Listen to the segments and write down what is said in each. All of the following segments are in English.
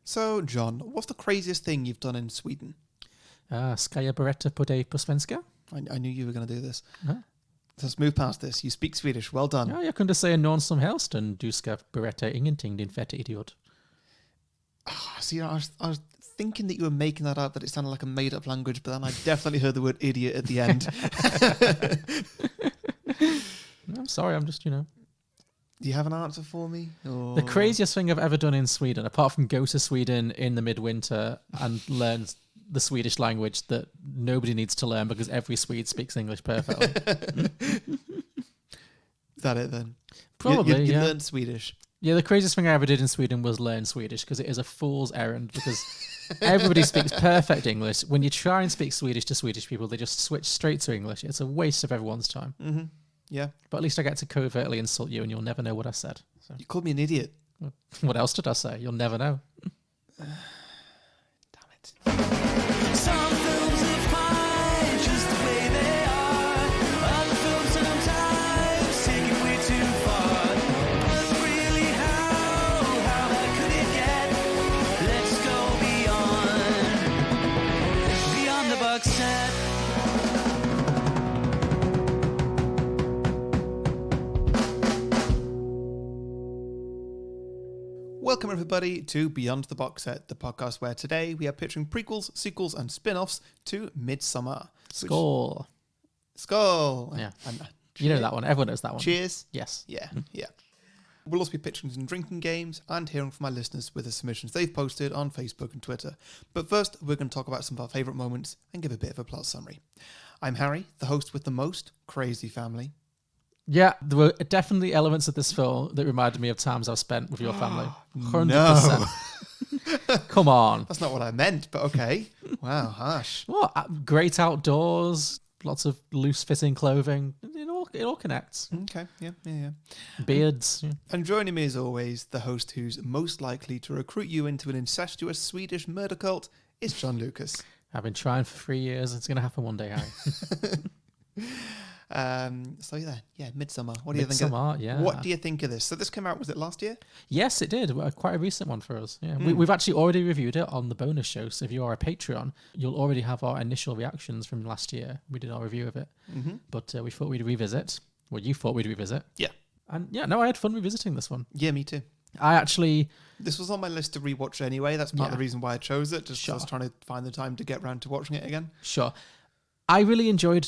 So, John, what's the craziest thing you've done in Sweden? Ska jag berätta på dig på svenska? I knew you were going to do this. Huh? Let's move past this. You speak Swedish. Well done. Ja, jag kunde säga någon som helst och du ska berätta ingenting, din feta idiot. See, I was thinking that you were making that up, that it sounded like a made-up language, but then I definitely heard the word idiot at the end. I'm sorry, I'm just, Do you have an answer for me? Or... The craziest thing I've ever done in Sweden, apart from go to Sweden in the midwinter and learn the Swedish language that nobody needs to learn because every Swede speaks English perfectly. Is that it then? Probably, you yeah. learned Swedish. Yeah, the craziest thing I ever did in Sweden was learn Swedish because it is a fool's errand because everybody speaks perfect English. When you try and speak Swedish to Swedish people, they just switch straight to English. It's a waste of everyone's time. Mm-hmm. Yeah. But at least I get to covertly insult you and you'll never know what I said. So. You called me an idiot. What else did I say? You'll never know. Damn it. Some films are fine just the way they are. Other films sometimes take it way too far. But really, how hard could it get? Let's go beyond the box set. Welcome everybody to Beyond the Box Set, the podcast where today we are pitching prequels, sequels and spin-offs to Midsommar. Skull. Skull! Yeah. You know that one. Everyone knows that one. Cheers. Yes. Yeah. We'll also be pitching some drinking games and hearing from our listeners with the submissions they've posted on Facebook and Twitter. But first, we're going to talk about some of our favourite moments and give a bit of a plot summary. I'm Harry, the host with the most crazy family. Yeah, there were definitely elements of this film that reminded me of times I've spent with your family. 100%. No. Come on. That's not what I meant, but okay. Wow, harsh. What? Great outdoors, lots of loose-fitting clothing. It all connects. Okay, yeah. Beards. Yeah. And joining me as always, the host who's most likely to recruit you into an incestuous Swedish murder cult is John Lucas. I've been trying for 3 years. It's going to happen one day, Harry. So yeah, Midsommar. What do you think? What do you think of this? So this came out, was it last year? Yes, it did. Quite a recent one for us. Yeah, we've actually already reviewed it on the bonus show. So if you are a Patreon, you'll already have our initial reactions from last year. We did our review of it, but we thought we'd revisit. Well, you thought we'd revisit. Yeah. And yeah, no, I had fun revisiting this one. Yeah, me too. This was on my list to rewatch anyway. That's part of the reason why I chose it. Just sure. I was trying to find the time to get around to watching it again. Sure. I really enjoyed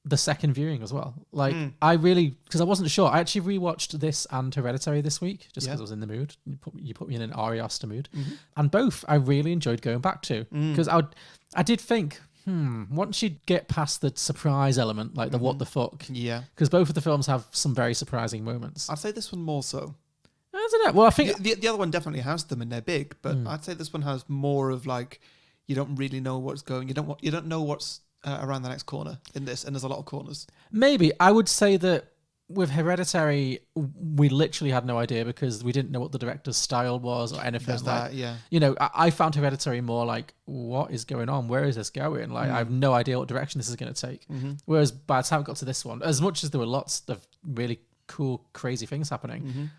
the second viewing as well. Because I wasn't sure. I actually rewatched this and Hereditary this week just because I was in the mood. You put me in an Ari Aster mood. And both I really enjoyed going back to. Because I did think, once you get past the surprise element, like the what the fuck. Yeah. Because both of the films have some very surprising moments. I'd say this one more so. Isn't it? Well, I think... The other one definitely has them and they're big, but I'd say this one has more of like, you don't really know what's going. You don't know what's around the next corner in this, and there's a lot of corners. Maybe. I would say that with Hereditary, we literally had no idea because we didn't know what the director's style was or anything. There's that, yeah. I found Hereditary more like, what is going on? Where is this going? Like, I have no idea what direction this is going to take. Whereas by the time I got to this one, as much as there were lots of really cool, crazy things happening,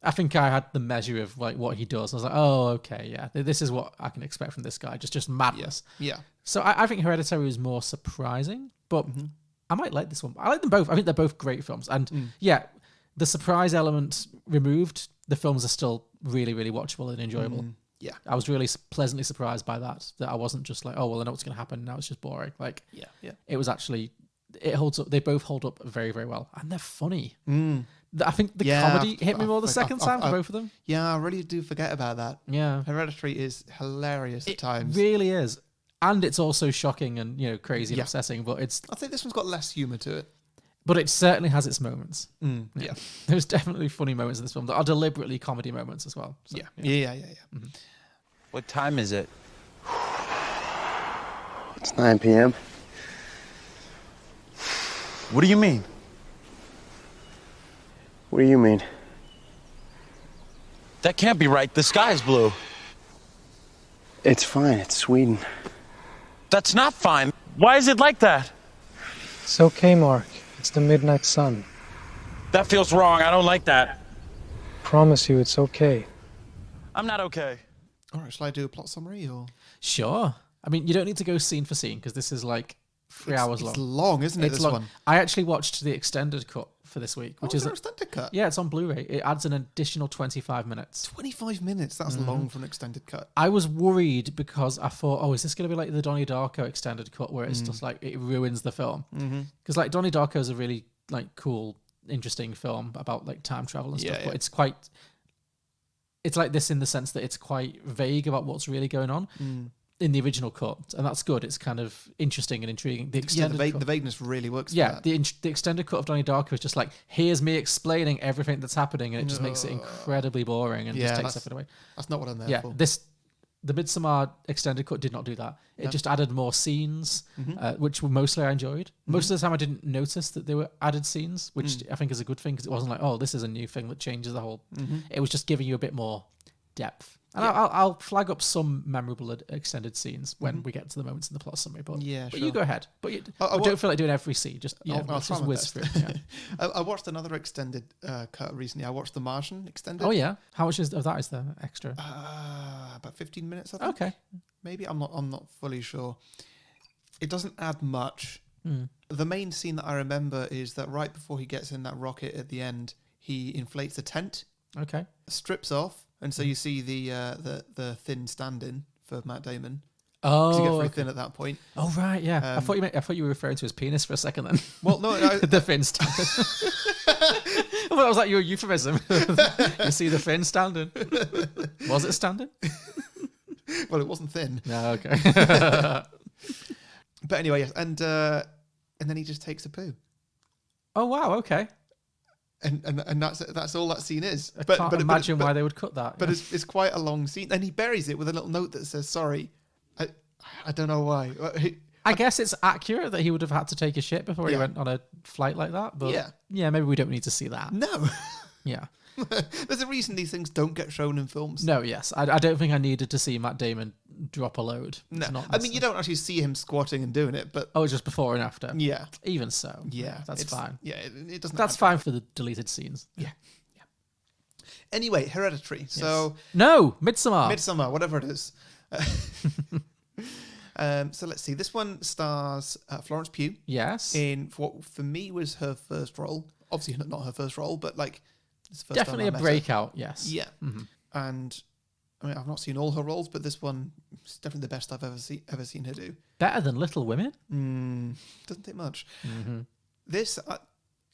I think I had the measure of like what he does. I was like, oh, okay, yeah, this is what I can expect from this guy. Just madness. Yeah. So I think Hereditary was more surprising, but I might like this one. I like them both. I think they're both great films. And yeah, the surprise element removed, the films are still really, really watchable and enjoyable. Yeah. I was really pleasantly surprised by that I wasn't just like, oh, well, I know what's going to happen. Now it's just boring. Like, yeah. It was actually, it holds up. They both hold up very, very well. And they're funny. I think the comedy hit me more the second time for both of them. Yeah, I really do forget about that. Yeah. Hereditary is hilarious at times. It really is. And it's also shocking and, crazy and obsessing, but it's... I think this one's got less humour to it. But it certainly has its moments. Yeah. There's definitely funny moments in this film that are deliberately comedy moments as well. So, yeah. What time is it? It's 9 p.m. What do you mean? What do you mean? That can't be right. The sky's blue. It's fine. It's Sweden. That's not fine. Why is it like that? It's okay, Mark. It's the midnight sun. That feels wrong. I don't like that. Promise you it's okay. I'm not okay. All right, shall I do a plot summary or? Sure. I mean, you don't need to go scene for scene because this is like 3 hours long. It's long, isn't it? It's this long. one. I actually watched the extended cut for this week, which is an extended cut. yeah, it's on Blu-ray. It adds an additional 25 minutes. 25 minutes. That's long for an extended cut. I was worried because I thought, oh, is this going to be like the Donnie Darko extended cut where it's just like it ruins the film? Because like Donnie Darko is a really like cool, interesting film about like time travel and stuff, but it's like this in the sense that it's quite vague about what's really going on in the original cut, and that's good. It's kind of interesting and intriguing. The extended cut, the vagueness really works. yeah, for that. the extended cut of Donnie Darko is just like, here's me explaining everything that's happening, and it just makes it incredibly boring and just takes it away. That's not what I'm there for. The Midsommar extended cut did not do that. It just added more scenes, which mostly I enjoyed. Most of the time I didn't notice that there were added scenes, which I think is a good thing because it wasn't like, oh, this is a new thing that changes the whole. It was just giving you a bit more depth. And I'll flag up some memorable extended scenes when we get to the moments in the plot summary. But you go ahead. But I don't feel like doing every scene. Just I'll just whiz through. Yeah. I watched another extended cut recently. I watched The Martian extended. Oh yeah, how much of that is there extra? About 15 minutes. I think. Okay, maybe I'm not fully sure. It doesn't add much. The main scene that I remember is that right before he gets in that rocket at the end, he inflates a tent. Okay. Strips off. And so you see the thin stand-in for Matt Damon. Oh, he gets very thin at that point. Oh right, yeah. I thought you were referring to his penis for a second. Then, well, no, the fin stand-in. I thought that was like your euphemism. You see the fin standing. Was it standing? Well, it wasn't thin. No, okay. But anyway, yes, and then he just takes a poo. Oh wow, okay. And that's all that scene is. I can't imagine why they would cut that. But it's quite a long scene, and he buries it with a little note that says sorry. I don't know why. I guess it's accurate that he would have had to take a shit before he went on a flight like that. But yeah, maybe we don't need to see that. No. Yeah. There's a reason these things don't get shown in films. No, yes. I don't think I needed to see Matt Damon drop a load. No. I mean, you don't actually see him squatting and doing it, but... Oh, just before and after? Yeah. Even so. Yeah. That's fine. Yeah, it doesn't... That's fine for the deleted scenes. Yeah. Anyway, Hereditary. Yes. So... No! Midsommar. Midsommar, whatever it is. So let's see. This one stars Florence Pugh. Yes. In what for me was her first role. Obviously not her first role, but like it's the first definitely a breakout. Yes. Yeah. And I mean, I've not seen all her roles, but this one is definitely the best I've ever seen her do. Better than Little Women. Doesn't take much. This,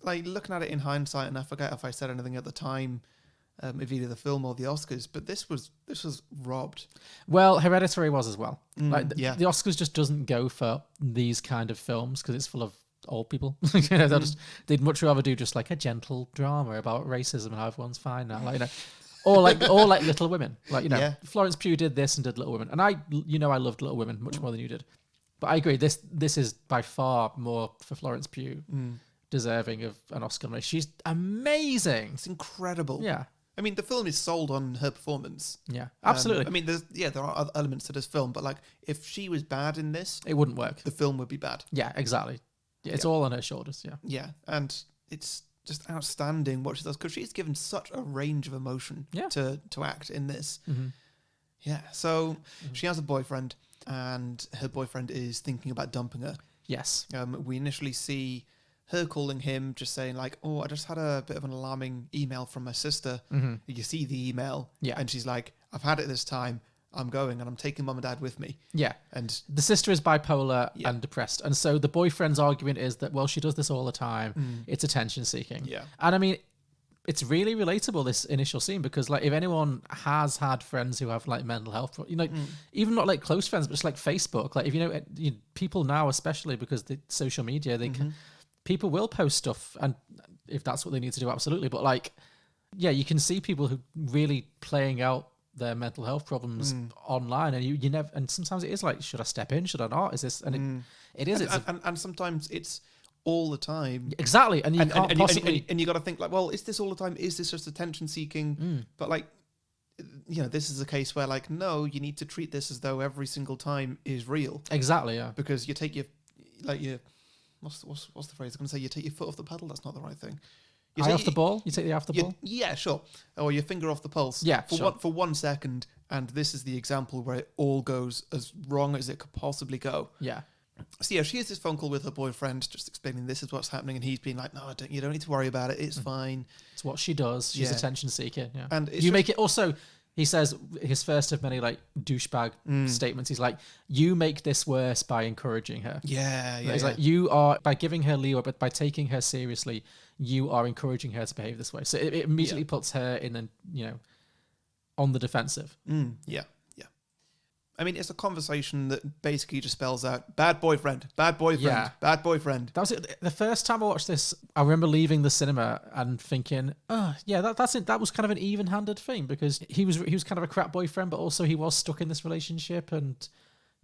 like looking at it in hindsight, and I forget if I said anything at the time. Of either the film or the Oscars, but this was robbed. Well, Hereditary was as well. The Mm, Oscars just doesn't go for these kind of films because it's full of old people. They'd much rather do just like a gentle drama about racism and how everyone's fine now, or like Little Women. Florence Pugh did this and did Little Women, and I loved Little Women much more than you did. But I agree, this is by far more for Florence Pugh deserving of an Oscar nomination. She's amazing. It's incredible. Yeah. I mean, the film is sold on her performance. Yeah, absolutely. I mean, there are other elements to this film, but like, if she was bad in this, it wouldn't work. The film would be bad. Yeah, exactly. Yeah, it's all on her shoulders. Yeah. Yeah, and it's just outstanding what she does because she's given such a range of emotion to act in this. Yeah, so she has a boyfriend, and her boyfriend is thinking about dumping her. Yes. We initially see her calling him, just saying like, oh, I just had a bit of an alarming email from my sister. You see the email, and she's like, I've had it this time. I'm going, and I'm taking mum and dad with me. Yeah. And the sister is bipolar and depressed. And so the boyfriend's argument is that, well, she does this all the time. It's attention seeking. Yeah. And I mean, it's really relatable, this initial scene, because like if anyone has had friends who have like mental health, even not like close friends, but just like Facebook, like if people now, especially because the social media, they can, people will post stuff, and if that's what they need to do, absolutely. But like, yeah, you can see people who really playing out their mental health problems online, and you never. And sometimes it is like, should I step in? Should I not? Is this? And it is. And sometimes it's all the time. Exactly, and you can't possibly. And you got to think like, well, is this all the time? Is this just attention seeking? But like, this is a case where like, no, you need to treat this as though every single time is real. Exactly, yeah. Because you take your what's the phrase? I'm going to say you take your foot off the pedal. That's not the right thing. Eye off the ball? You take the eye off the ball? Yeah, sure. Or your finger off the pulse. Yeah, for 1 second, And this is the example where it all goes as wrong as it could possibly go. Yeah. So yeah, she has this phone call with her boyfriend, just explaining this is what's happening, and he's being like, "No, you don't need to worry about it. It's fine." It's what she does. She's Yeah. attention seeker. Yeah. And it's you make it also. He says his first of many like douchebag statements. He's like, "You make this worse by encouraging her." Yeah, yeah. He's yeah. like, "You are by giving her leeway, but by taking her seriously, you are encouraging her to behave this way." So it immediately puts her in the on the defensive. Yeah, yeah. I mean, it's a conversation that basically just spells out bad boyfriend, bad boyfriend, Yeah. bad boyfriend. That was it. The first time I watched this, I remember leaving the cinema and thinking, "Oh, yeah, that's it. That was kind of an even-handed thing because he was kind of a crap boyfriend, but also he was stuck in this relationship, and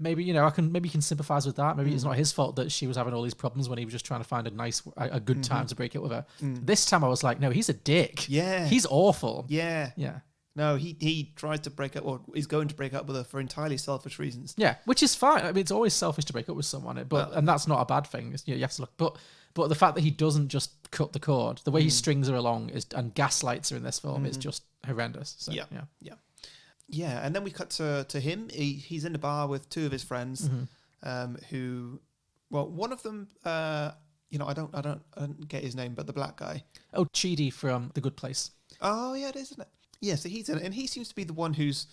maybe you can sympathize with that. Maybe it's not his fault that she was having all these problems when he was just trying to find a good time to break up with her. This time I was like, no, he's a dick. Yeah. He's awful. Yeah. Yeah. No, he tries to break up, or is going to break up with her for entirely selfish reasons. Yeah, which is fine. I mean, it's always selfish to break up with someone, and that's not a bad thing. You have to look, but the fact that he doesn't just cut the cord, the way he strings her along and gaslights her in this film is just horrendous. So, Yeah. And then we cut to him. He's in the bar with two of his friends, who, well, one of them, I don't get his name, but the black guy. Oh, Chidi from The Good Place. Oh yeah, it is, isn't it? Yeah, so he's in it, and he seems to be the one who's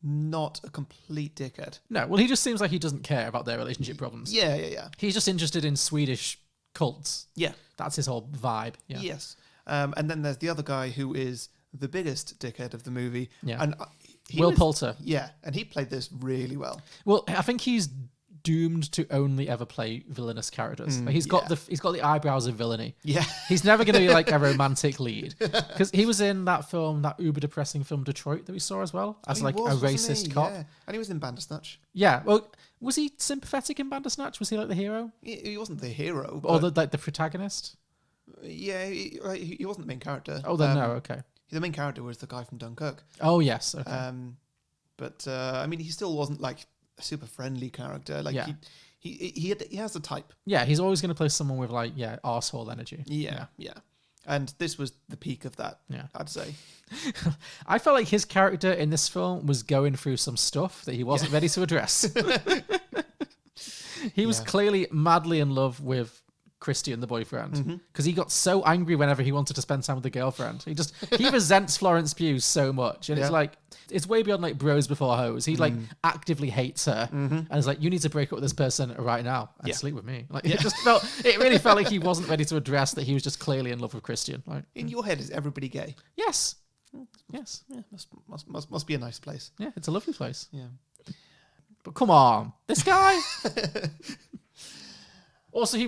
not a complete dickhead. No, well, he just seems like he doesn't care about their relationship problems. Yeah. He's just interested in Swedish cults. Yeah. That's his whole vibe. Yeah. Yes. And then there's the other guy who is the biggest dickhead of the movie. Yeah. And Will Poulter. Yeah, and he played this really well. Well, I think he's doomed to only ever play villainous characters. Like, he's got the eyebrows of villainy. Yeah. He's never going to be like a romantic lead, because he was in that film, that uber depressing film Detroit that we saw as well, as He like was, a wasn't racist he? cop. Yeah. And he was in Bandersnatch. Yeah. Well, was he sympathetic in Bandersnatch? Was he like the hero He wasn't the hero. or But the protagonist? yeah, he wasn't the main character. Oh, then no. Okay. The main character was the guy from Dunkirk. Oh yes. Okay. But I mean, he still wasn't like a super friendly character. Like Yeah. he has a type. Yeah, he's always going to play someone with like arsehole energy. Yeah. And this was the peak of that. Yeah. I'd say. I felt like his character in this film was going through some stuff that he wasn't ready to address. He was clearly madly in love with Christian, the boyfriend, because he got so angry whenever he wanted to spend time with the girlfriend. He resents Florence Pugh so much, and it's like it's way beyond like bros before hoes. He like actively hates her, and is like, you need to break up with this person right now and sleep with me. Like it really felt like he wasn't ready to address that he was just clearly in love with Christian. Like, In your head, is everybody gay? yes, Yeah, must be a nice place. yeah, it's a lovely place. Yeah. But come on, this guy. Also, he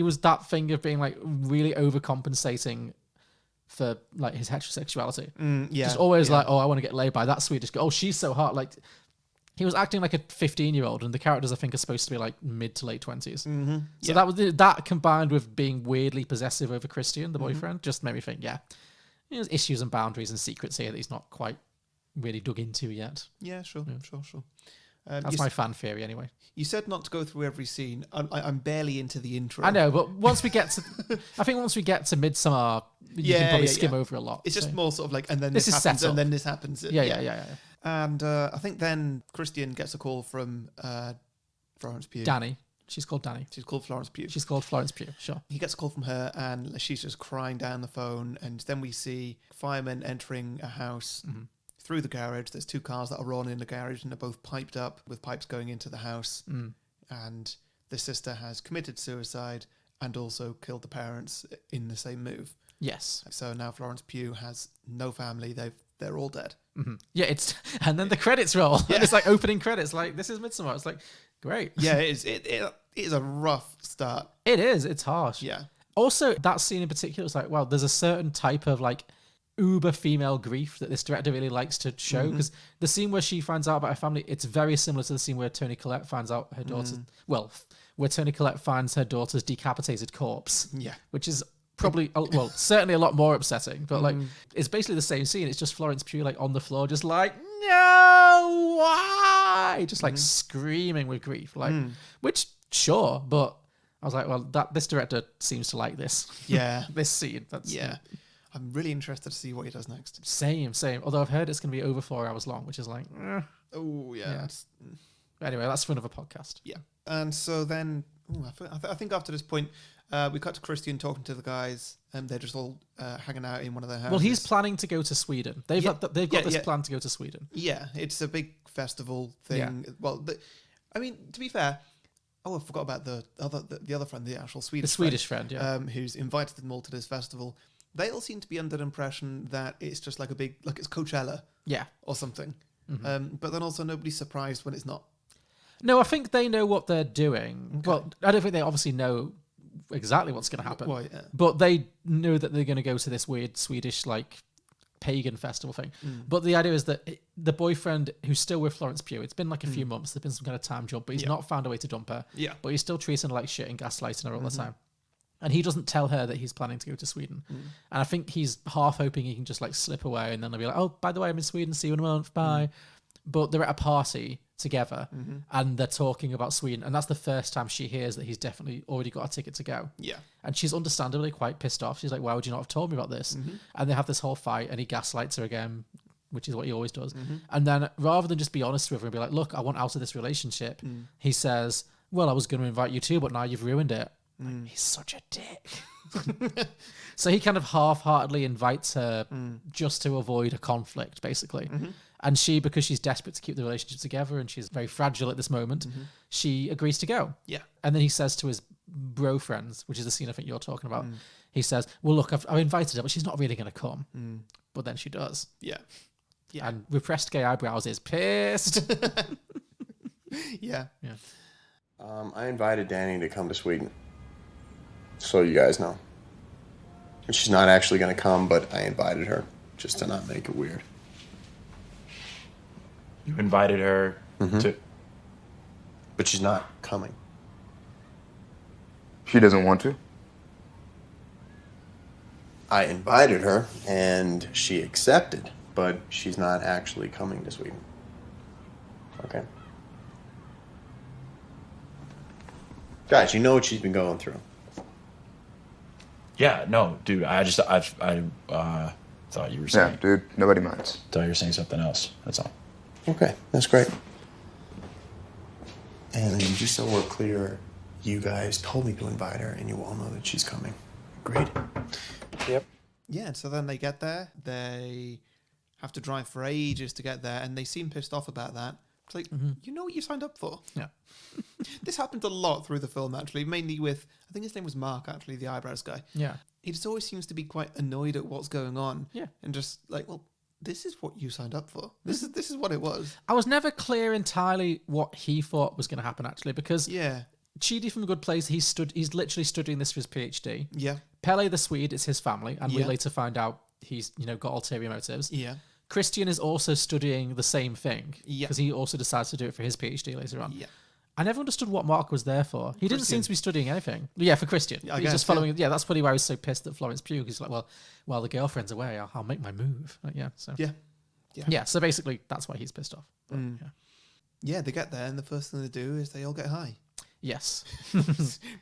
was that thing of being like really overcompensating for like his heterosexuality. Just always like, oh, I want to get laid by that Swedish girl. Oh, she's so hot. Like, he was acting like a 15-year-old, and the characters I think are supposed to be like mid to late 20s. So that combined with being weirdly possessive over Christian, the boyfriend, just made me think, there's issues and boundaries and secrets here that he's not quite really dug into yet. Yeah, sure. That's my fan theory anyway. You said not to go through every scene. I'm barely into the intro. I know, but once we get to Midsommar, you can probably skim over a lot. It's just so. more sort of like, and then This this is happens, set up. and then this happens. Yeah. And I think then Christian gets a call from Florence Pugh. Danny. She's called Danny. She's called Florence Pugh. She's called Florence Pugh, sure. He gets a call from her, and she's just crying down the phone. And then we see firemen entering a house through the garage. There's two cars that are on in the garage, and they're both piped up with pipes going into the house. And the sister has committed suicide and also killed the parents in the same move. Yes. So now Florence Pugh has no family. They're all dead. Yeah, and then the credits roll. And it's like opening credits, like, this is Midsommar. It's like, great. Yeah, it is. It is a rough start. It is. It's harsh. Yeah. Also, that scene in particular was like, wow, there's a certain type of like uber female grief that this director really likes to show, because the scene where she finds out about her family, it's very similar to the scene where Toni Collette finds out her daughter's where Toni Collette finds her daughter's decapitated corpse. Yeah. Which is probably certainly a lot more upsetting, but like it's basically the same scene. It's just Florence Pugh like on the floor, just like, no, why, just like screaming with grief, like which sure, but I was like, well, this director seems to like this. Yeah. This scene. That's I'm really interested to see what he does next. Same. Although I've heard it's going to be over 4 hours long, which is like, Oh, yeah. Yeah. That's- anyway, that's for another podcast. Yeah. And so then, I think after this point, we cut to Christian talking to the guys, and they're just all hanging out in one of their houses. Well, he's planning to go to Sweden. They've got this yeah. plan to go to Sweden. Yeah, it's a big festival thing. Yeah. Well, I mean, to be fair, I forgot about the other friend, the actual Swedish The Swedish friend, yeah. who's invited them all to this festival. They all seem to be under the impression that it's just like it's Coachella Yeah. or something. Mm-hmm. But then also nobody's surprised when it's not. No, I think they know what they're doing. Okay. Well, I don't think they obviously know exactly what's going to happen. Well, yeah. But they know that they're going to go to this weird Swedish, like, pagan festival thing. But the idea is that the boyfriend who's still with Florence Pugh, it's been like a few months, there's been some kind of time jump, but he's not found a way to dump her. Yeah. But he's still treating her like shit and gaslighting her all the time. And he doesn't tell her that he's planning to go to Sweden. And I think he's half hoping he can just like slip away and then they'll be like, oh, by the way, I'm in Sweden, see you in a month, bye. But they're at a party together and they're talking about Sweden. And that's the first time she hears that he's definitely already got a ticket to go. Yeah. And she's understandably quite pissed off. She's like, why would you not have told me about this? And they have this whole fight and he gaslights her again, which is what he always does. And then rather than just be honest with her and be like, look, I want out of this relationship, he says, well, I was going to invite you too, but now you've ruined it. Like, he's such a dick. So he kind of half-heartedly invites her just to avoid a conflict, basically. And she, because she's desperate to keep the relationship together and she's very fragile at this moment, she agrees to go. Yeah. And then he says to his bro friends, which is the scene I think you're talking about, he says, well, look, I've invited her, but she's not really going to come. But then she does. Yeah. Yeah. And repressed gay eyebrows is pissed. Yeah. Yeah. I invited Danny to come to Sweden. So you guys know. And she's not actually going to come, but I invited her just to not make it weird. You invited her to... But she's not coming. She doesn't want to? I invited her, and she accepted, but she's not actually coming to Sweden. Okay? Guys, you know what she's been going through. Yeah, no, dude, I thought you were Yeah, saying... dude, nobody minds. Thought you were saying something else, that's all. Okay, that's great. And then just so we're clear, you guys told me to invite her, and you all know that she's coming. Agreed? Yep. Yeah, and so then they get there. They have to drive for ages to get there, and they seem pissed off about that. It's like, you know what you signed up for? Yeah. This happened a lot through the film, actually, mainly with, I think his name was Mark, actually, the eyebrows guy. Yeah. He just always seems to be quite annoyed at what's going on. Yeah. And just like, well, this is what you signed up for. This is what it was. I was never clear entirely what he thought was going to happen, actually, because Yeah. Chidi from The Good Place, he's literally studying this for his PhD. Yeah. Pele the Swede is his family, and we Yeah. later find out he's, got ulterior motives. Yeah. Christian is also studying the same thing, Yeah. because he also decides to do it for his PhD later on. Yeah. I never understood what Mark was there for. He didn't seem Christian. to be studying anything. Yeah, for Christian. I He's guess, just following. Yeah, that's probably why I was so pissed at Florence Pugh. He's like, well, while the girlfriend's away, I'll make my move. Like, yeah. So Yeah. yeah. So basically, that's why he's pissed off. But, yeah. Yeah, they get there, and the first thing they do is they all get high. Yes.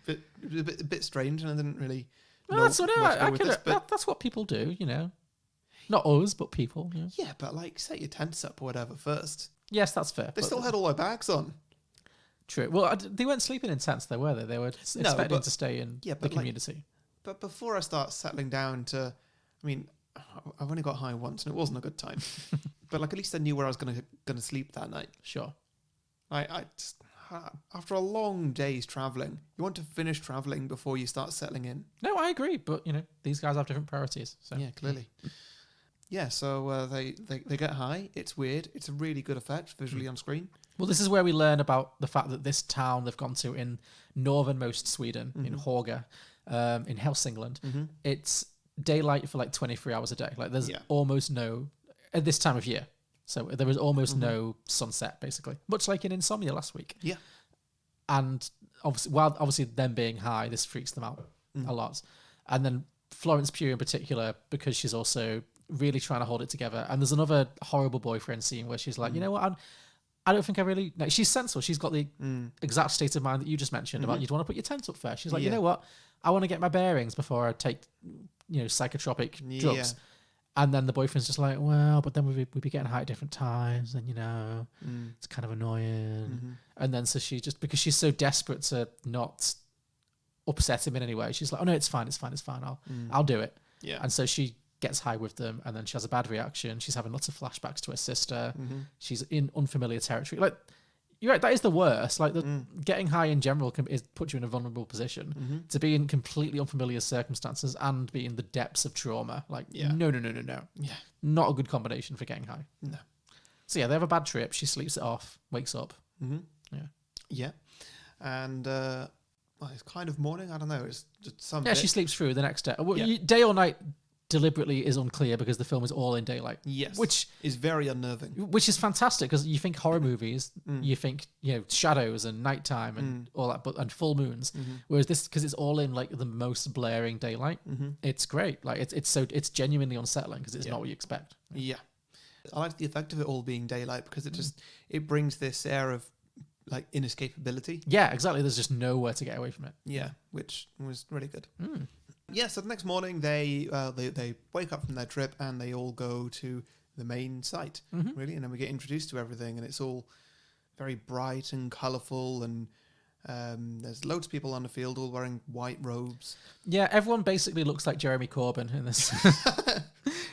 A bit strange, and I didn't really. Well, know that's what where to go with this, but that's what people do. Not us, but people. Yeah. yeah, but like set your tents up or whatever first. Yes, that's fair. They but- still had all their bags on. True. Well, they weren't sleeping in tents, though, were they? They were expecting but- to stay in yeah, the but, like, community. But before I start settling down to, I mean, I've only got high once, and it wasn't a good time. But like at least I knew where I was gonna sleep that night. Sure. I just, after a long day's traveling, you want to finish traveling before you start settling in. No, I agree, but these guys have different priorities. So Yeah, clearly. Yeah, so they get high. It's weird. It's a really good effect visually on screen. Well, this is where we learn about the fact that this town they've gone to in northernmost Sweden, in Håga, in Hälsingland, it's daylight for like 23 hours a day. Like there's almost no, at this time of year. So there is almost no sunset, basically. Much like in Insomnia last week. Yeah. And obviously them being high, this freaks them out a lot. And then Florence Pugh in particular, because she's also really trying to hold it together. And there's another horrible boyfriend scene where she's like, you know what, I don't think I really... No, she's sensible. She's got the exact state of mind that you just mentioned about you'd want to put your tent up first. She's like, you know what? I want to get my bearings before I take, psychotropic drugs. And then the boyfriend's just like, well, but then we'd be getting high at different times, and it's kind of annoying. And then so she just, because she's so desperate to not upset him in any way, she's like, oh no, it's fine. I'll do it. Yeah. And so she gets high with them, and then she has a bad reaction. She's having lots of flashbacks to her sister. She's in unfamiliar territory. Like, you're right, that is the worst. Like, getting high in general puts you in a vulnerable position. To be in completely unfamiliar circumstances and be in the depths of trauma. Like, no. Yeah. Not a good combination for getting high. No. So yeah, they have a bad trip. She sleeps it off, wakes up. Yeah. And it's kind of morning. I don't know. It's just some. Yeah, bit. she sleeps through the next day. Day or night deliberately is unclear because the film is all in daylight. Yes. Which is very unnerving. Which is fantastic, because you think horror movies, you think, shadows and nighttime and all that, and full moons. Whereas this, because it's all in like the most blaring daylight, it's great. Like it's genuinely unsettling because it's not what you expect. Yeah. I like the effect of it all being daylight because it brings this air of like inescapability. Yeah, exactly. There's just nowhere to get away from it. Yeah, which was really good. Yeah, so the next morning they wake up from their trip and they all go to the main site, really, and then we get introduced to everything, and it's all very bright and colourful, and there's loads of people on the field all wearing white robes. Yeah, everyone basically looks like Jeremy Corbyn in this.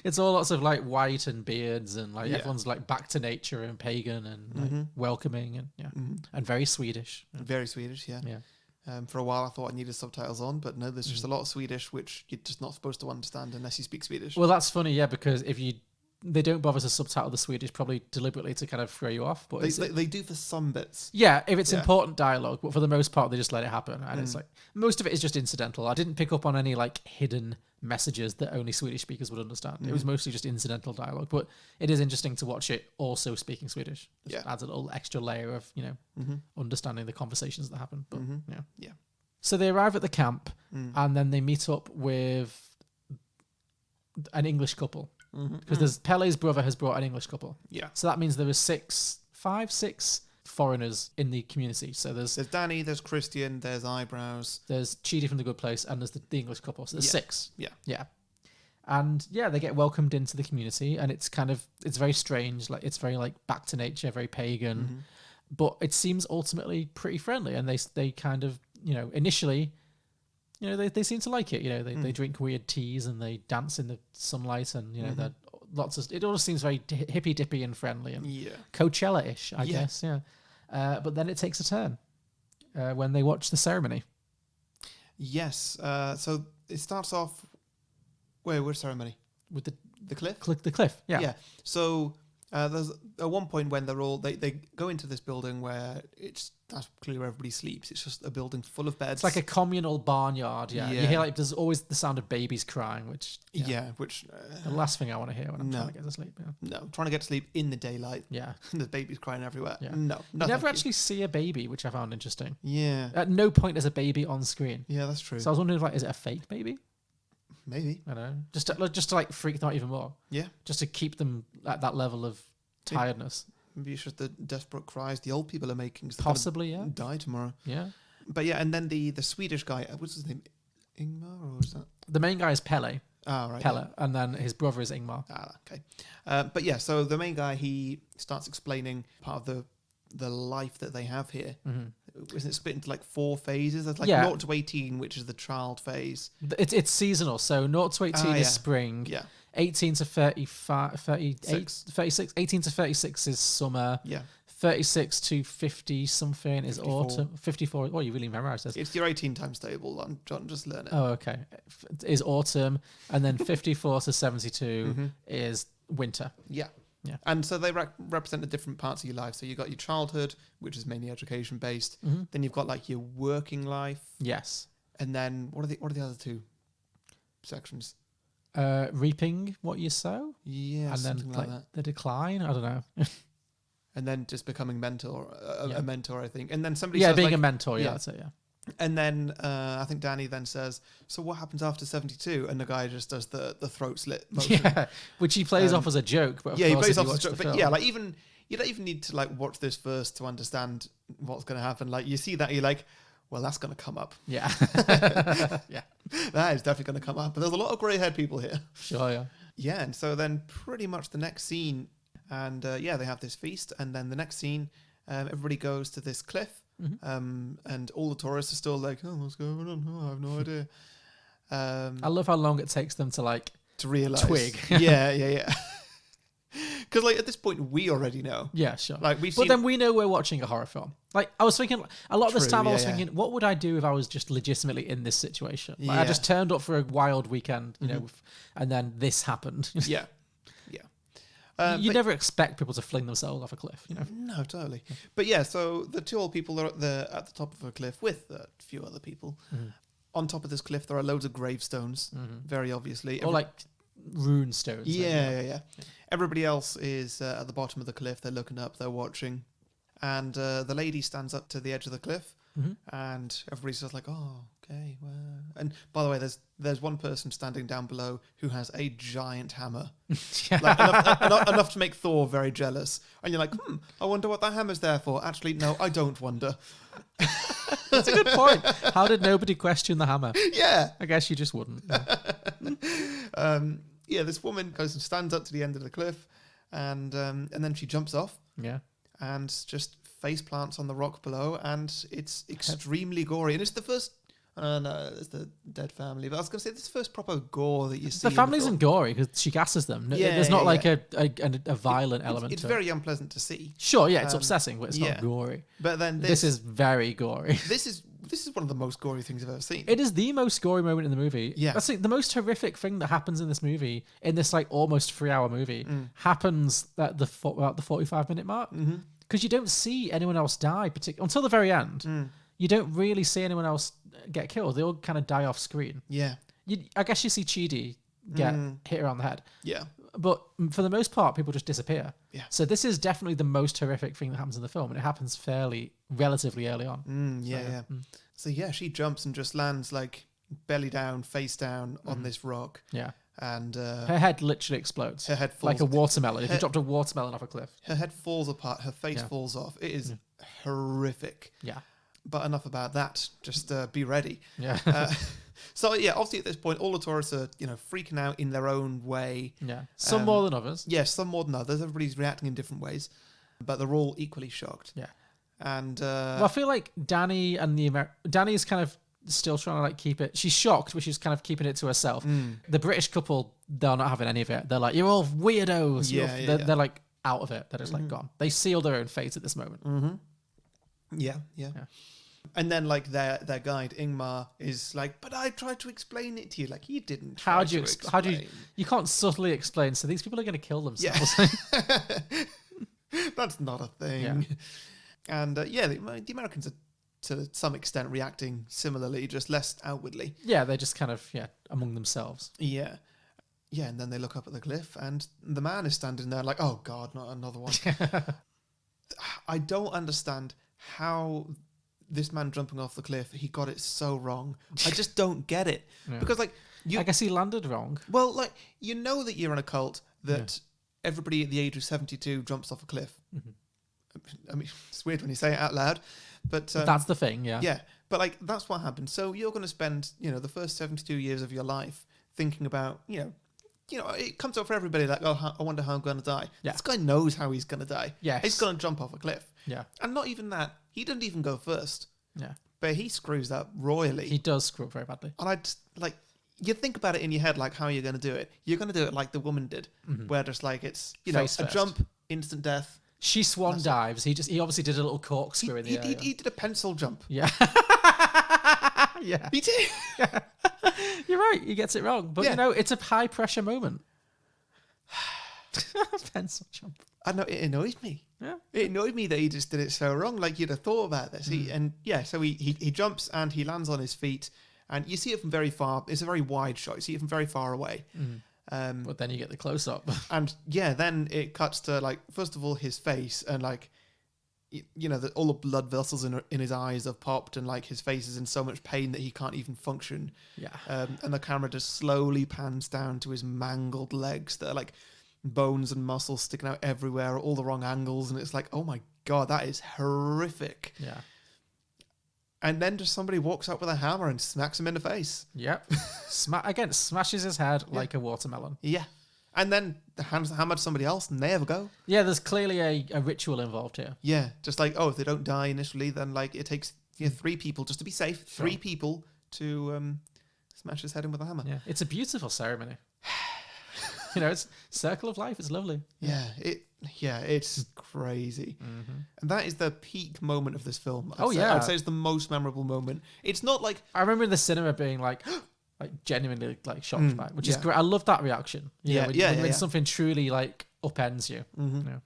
It's all lots of like white and beards, and like everyone's like back to nature and pagan and like, welcoming and and very Swedish. Very Swedish, yeah. For a while I thought I needed subtitles on, but no, there's just a lot of Swedish which you're just not supposed to understand unless you speak Swedish. Well, that's funny, yeah, because they don't bother to subtitle the Swedish probably deliberately to kind of throw you off. But they do for some bits. Yeah, if it's important dialogue, but for the most part they just let it happen, and it's like most of it is just incidental. I didn't pick up on any like hidden messages that only Swedish speakers would understand. It was mostly just incidental dialogue, but it is interesting to watch it also speaking Swedish. It adds a little extra layer of understanding the conversations that happen. But yeah. So they arrive at the camp, and then they meet up with an English couple. Because there's Pele's brother has brought an English couple. Yeah. So that means there is 5, 6 foreigners in the community. So there's Danny, there's Christian, there's Eyebrows, there's Chidi from The Good Place, and there's the English couple. So there's 6. Yeah. Yeah. And they get welcomed into the community, and it's very strange. Like, it's very like back to nature, very pagan, but it seems ultimately pretty friendly. And they kind of, initially, they seem to like it. They drink weird teas and they dance in the sunlight, and they're lots of. It all seems very hippy dippy and friendly and Coachella-ish, I guess. Yeah, but then it takes a turn when they watch the ceremony. Yes. So it starts off. Which ceremony? With the cliff. The cliff. Yeah. Yeah. So there's at one point when they're all they go into this building where that's clearly where everybody sleeps. It's just a building full of beds. It's like a communal barnyard. Yeah. You hear like there's always the sound of babies crying, which which the last thing I want to hear when I'm trying to get to sleep. Yeah. No, I'm trying to get to sleep in the daylight. Yeah. And there's babies crying everywhere. Yeah. No, you never actually see a baby, which I found interesting. Yeah. At no point is a baby on screen. Yeah, that's true. So I was wondering, is it a fake baby? Maybe. I don't know. Just to like freak them out even more. Yeah. Just to keep them at that level of tiredness. Maybe it's just the desperate cries the old people are making. Possibly, yeah. Die tomorrow. Yeah. But yeah, and then the Swedish guy, what's his name? Ingmar, or was that? The main guy is Pelle. Ah, right. Pelle, and then his brother is Ingmar. Ah, okay. But yeah, so the main guy, he starts explaining part of the life that they have here. Isn't it split into like 4 phases? There's like 0 to 18, which is the child phase. It's seasonal, so 0 to 18 is spring. Yeah. 18 to 35, 36. 18 to 36 is summer. Yeah. 36 to 50 something is 54. autumn. 54. Oh, you really memorized this. It's your 18 times table. I'm just learning. Oh, okay. Is autumn, and then 54 to 72 is winter. Yeah. Yeah. And so they represent the different parts of your life. So you've got your childhood, which is mainly education based. Then you've got like your working life. Yes. And then what are the other 2 sections? Reaping what you sow. Yeah. And then like that. the decline. I don't know. And then just becoming a mentor, I think. And then somebody being says, a mentor. Yeah, that's it. Yeah. And then I think Danny then says, "So what happens after 72?" And the guy just does the throat slit motion. Yeah, which he plays off as a joke. But he plays off as a joke. But yeah, like you don't even need to like watch this first to understand what's going to happen. Like you see that, you're like, well, that's going to come up. Yeah. Yeah. That is definitely going to come up. But there's a lot of grey-haired people here. Sure, yeah. Yeah, and so then pretty much the next scene, and they have this feast, and then the next scene, everybody goes to this cliff, and all the tourists are still like, oh, what's going on? Oh, I have no idea. I love how long it takes them to like To realise. twig. Yeah. Because like at this point, we already know. Yeah, sure. Like we've but seen... then we know we're watching a horror film. Like I was thinking a lot of this True, time, I was yeah. thinking, what would I do if I was just legitimately in this situation? Like, I Yeah. just turned up for a wild weekend, you know, and then this happened. Yeah. You But- never expect people to fling themselves off a cliff, you know. No, totally. But yeah, so the two old people are at the top of a cliff with a few other people. On top of this cliff, there are loads of gravestones, very obviously. Or like rune stones. Yeah. Everybody else is at the bottom of the cliff. They're looking up. They're watching, and the lady stands up to the edge of the cliff, and everybody's just like, "Oh, okay." Well. And by the way, there's one person standing down below who has a giant hammer, like enough to make Thor very jealous. And you're like, I wonder what that hammer's there for. Actually, no, I don't wonder. That's a good point. How did nobody question the hammer? Yeah. I guess you just wouldn't. Yeah, this woman goes and stands up to the end of the cliff, and then she jumps off. Yeah. And just face plants on the rock below, and it's extremely gory. And it's the first. No, it's the dead family. But I was going to say, this is the first proper gore that you see. The family isn't gory because she gasses them. There's not like a violent element It's to very unpleasant to see. Sure, yeah, it's upsetting, but it's yeah. not gory. But then This is very gory. This is one of the most gory things I've ever seen. It is the most gory moment in the movie. Yeah. That's like the most horrific thing that happens in this movie, in this like almost 3-hour movie, happens at the about the 45-minute mark. Because you don't see anyone else die until the very end. You don't really see anyone else get killed. They all kind of die off screen. Yeah. I guess you see Chidi get hit around the head. Yeah. But for the most part, people just disappear. Yeah. So this is definitely the most horrific thing that happens in the film, and it happens relatively early on. Yeah. So yeah, she jumps and just lands like belly down, face down on this rock. Yeah. And her head literally explodes. Her head falls. Like a watermelon. If you dropped a watermelon off a cliff. Her head falls apart. Her face falls off. It is horrific. Yeah. But enough about that. Just be ready. Yeah. So yeah, obviously at this point, all the tourists are freaking out in their own way. Yeah. Some more than others. Yes, some more than others. Everybody's reacting in different ways, but they're all equally shocked. Yeah. And well, I feel like Danny and Danny is kind of still trying to like keep it. She's shocked, but she's kind of keeping it to herself. The British couple, they're not having any of it. They're like, you're all weirdos. They're like out of it. They're just like gone. They seal their own fate at this moment. Yeah. And then like their guide Ingmar is like, but I tried to explain it to you. Like you didn't. How do you can't subtly explain? So these people are going to kill themselves. Yeah. That's not a thing. Yeah. And the Americans are to some extent reacting similarly, just less outwardly. Yeah, they're just kind of among themselves. Yeah. Yeah, and then they look up at the cliff, and the man is standing there like, oh God, not another one. I don't understand how this man jumping off the cliff, he got it so wrong. I just don't get it. Yeah. Because like I guess he landed wrong. Well, like you know that you're in a cult that everybody at the age of 72 jumps off a cliff. I mean, it's weird when you say it out loud, but that's the thing, yeah. Yeah, but like that's what happened. So you're going to spend, the first 72 years of your life thinking about, it comes up for everybody like, oh, I wonder how I'm going to die. Yeah. This guy knows how he's going to die. Yes. He's going to jump off a cliff. Yeah. And not even that. He didn't even go first. Yeah. But he screws up royally. He does screw up very badly. And I just, you think about it in your head, like, how are you going to do it? You're going to do it like the woman did, where just like it's, Face a first. Jump, instant death. She swan dives. He obviously did a little corkscrew in the air. He did a pencil jump. Yeah. Yeah. He did. Yeah. You're right. He gets it wrong. But, it's a high pressure moment. Pencil jump. I know, it annoys me. Yeah. It annoyed me that he just did it so wrong. Like, you'd have thought about this. So he jumps and he lands on his feet. And you see it from very far. It's a very wide shot. You see it from very far away. But then you get the close up. And then it cuts to like, first of all, his face and like, all the blood vessels in his eyes have popped and like his face is in so much pain that he can't even function. Yeah. And the camera just slowly pans down to his mangled legs that are like bones and muscles sticking out everywhere, all the wrong angles, and it's like, oh my god, that is horrific. Yeah. And then just somebody walks up with a hammer and smacks him in the face. Yep. Smashes his head like a watermelon. Yeah. And then hands the hammer to somebody else and they have a go. Yeah, there's clearly a ritual involved here. Yeah. Just like, oh, if they don't die initially, then like it takes 3 people, just to be safe, 3 people to smash his head in with a hammer. Yeah. It's a beautiful ceremony. It's circle of life. It's lovely. Yeah. It's crazy. And that is the peak moment of this film. I'd say it's the most memorable moment. It's not like... I remember in the cinema being like genuinely like shocked by it, which is great. I love that reaction. When something truly like upends you. Yeah.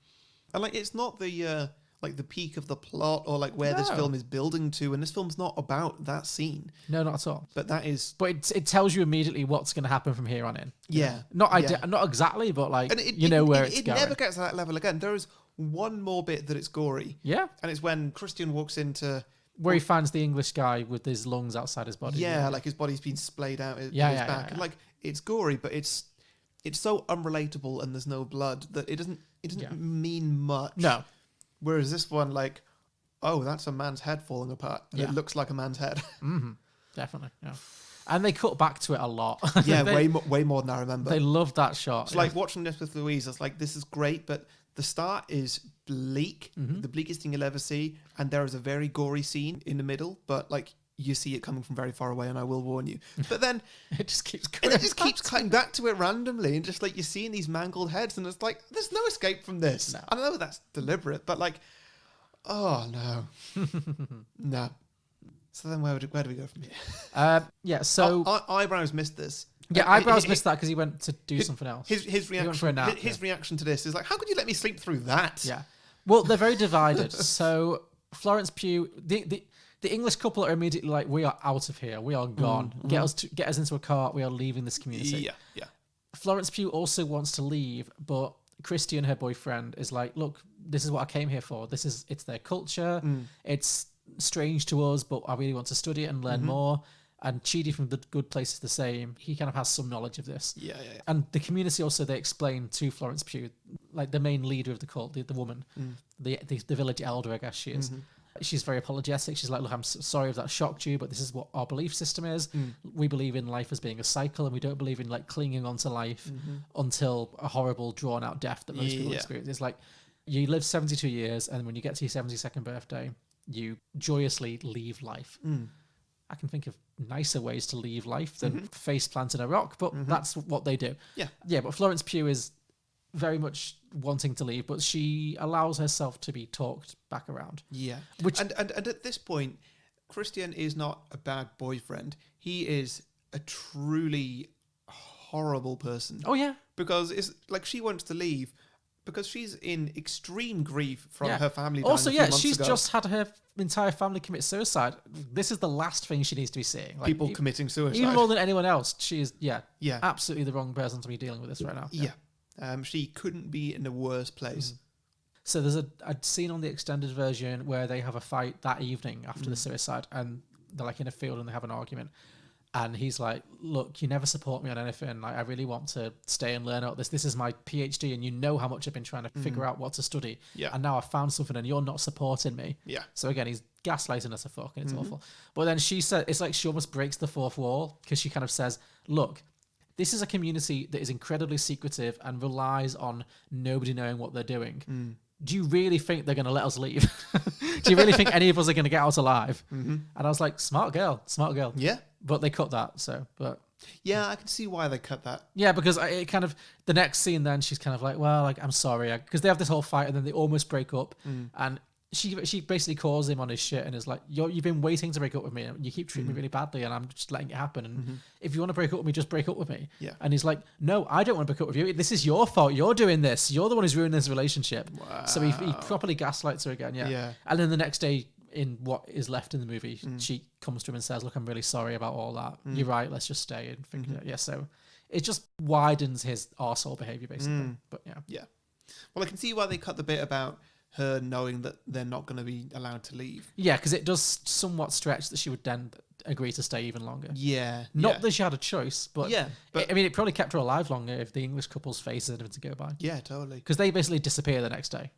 And like, it's not the like the peak of the plot or like where this film is building to, and this film's not about that scene. No, not at all. But that is... But it tells you immediately what's going to happen from here on in. Yeah. Not exactly, but like, where it's going. It never gets to that level again. There is one more bit that it's gory. Yeah. And it's when Christian walks into... Where he finds the English guy with his lungs outside his body. Yeah, like his body's been splayed out in his back. Yeah. And like, it's gory, but it's so unrelatable and there's no blood that it doesn't mean much. No. Whereas this one, like, oh, that's a man's head falling apart. And it looks like a man's head. Definitely, yeah. And they cut back to it a lot. Yeah, way more than I remember. They loved that shot. It's like watching this with Louise. It's like, this is great, but the start is bleak, the bleakest thing you'll ever see, and there is a very gory scene in the middle, but like you see it coming from very far away, and I will warn you. But then it just keeps cutting back to it randomly, and just like you're seeing these mangled heads, and it's like there's no escape from this. No. I know that's deliberate, but like, oh no, no. So then where do we go from here? So Eyebrows missed this. Yeah, Eyebrows missed that because he went to do something else. His reaction to this is like, how could you let me sleep through that? Yeah. Well, they're very divided. So Florence Pugh, the English couple are immediately like, we are out of here. We are gone. Get us into a car. We are leaving this community. Yeah. Florence Pugh also wants to leave, but Christian, her boyfriend, is like, look, this is what I came here for. It's their culture. It's strange to us, but I really want to study it and learn more. And Chidi from The Good Place is the same. He kind of has some knowledge of this. Yeah. And the community also, they explain to Florence Pugh, like the main leader of the cult, the woman, the village elder, I guess she is. She's very apologetic. She's like, look, I'm sorry if that shocked you, but this is what our belief system is. We believe in life as being a cycle, and we don't believe in like clinging onto life until a horrible, drawn-out death that most people experience. It's like, you live 72 years, and when you get to your 72nd birthday, you joyously leave life. I can think of nicer ways to leave life than face planting a rock, but that's what they do. Yeah, but Florence Pugh is very much wanting to leave, but she allows herself to be talked back around. Yeah. And at this point, Christian is not a bad boyfriend. He is a truly horrible person. Oh, yeah. Because it's like she wants to leave because she's in extreme grief from her family dying also, a few months she's ago. just had her entire family commit suicide. This is the last thing she needs to be seeing. Like, people committing suicide. Even more than anyone else, she is, absolutely the wrong person to be dealing with this right now. Yeah. She couldn't be in a worse place. So there's a scene on the extended version where they have a fight that evening after the suicide, and they're like in a field and they have an argument. And he's like, look, you never support me on anything. Like, I really want to stay and learn about this. This is my PhD, and you know how much I've been trying to figure out what to study. Yeah. And now I've found something, and you're not supporting me. Yeah. So again, he's gaslighting us a fuck, and it's awful. But then she said, it's like she almost breaks the fourth wall, because she kind of says, look, this is a community that is incredibly secretive and relies on nobody knowing what they're doing. Do you really think they're going to let us leave? Do you really think any of us are going to get out alive? And I was like, smart girl. Yeah. But they cut that, but... Yeah, I can see why they cut that. Yeah, because it kind of... The next scene then, she's kind of like, well, like, I'm sorry. Because they have this whole fight, and then they almost break up. And she basically calls him on his shit and is like, you've been waiting to break up with me, and you keep treating me really badly, and I'm just letting it happen. And if you want to break up with me, just break up with me. Yeah. And he's like, no, I don't want to break up with you. This is your fault. You're doing this. You're the one who's ruining this relationship. Wow. So he properly gaslights her again, yeah. And then the next day, in what is left in the movie, she comes to him and says, look, I'm really sorry about all that. You're right, let's just stay and figure it out. Yeah, so it just widens his arsehole behaviour, basically. But yeah. Well, I can see why they cut the bit about her knowing that they're not going to be allowed to leave. Yeah, because it does somewhat stretch that she would then agree to stay even longer. Yeah. Not that she had a choice, but Yeah, but- I mean, it probably kept her alive longer if the English couple's faces had to go by. Yeah, totally. Because they basically disappear the next day.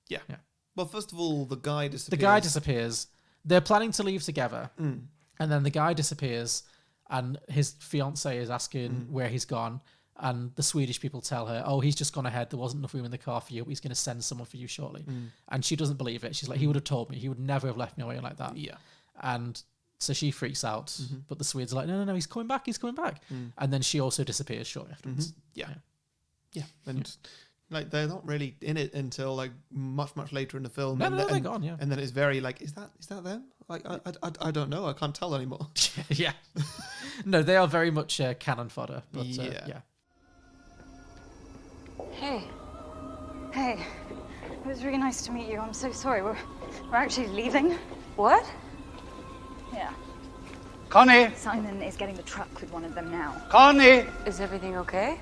Yeah. Yeah. Well, first of all, the guy disappears. The guy disappears. They're planning to leave together, and then the guy disappears, and his fiancée is asking where he's gone, and the Swedish people tell her, "Oh, he's just gone ahead. There wasn't enough room in the car for you. He's going to send someone for you shortly." And she doesn't believe it. She's like, "He would have told me. He would never have left me away like that." Yeah. And so she freaks out, but the Swedes are like, "No, he's coming back. He's coming back." And then she also disappears shortly afterwards. Yeah. And like they're not really in it until like much later in the film. No, they're gone. Yeah. And then it's very like, is that them? Like I don't know. I can't tell anymore. Yeah. No, they are very much cannon fodder. But Yeah. Hey. Hey. It was really nice to meet you. I'm so sorry. We're actually leaving. What? Yeah. Connie! Simon is getting the truck with one of them now. Connie! Is everything okay?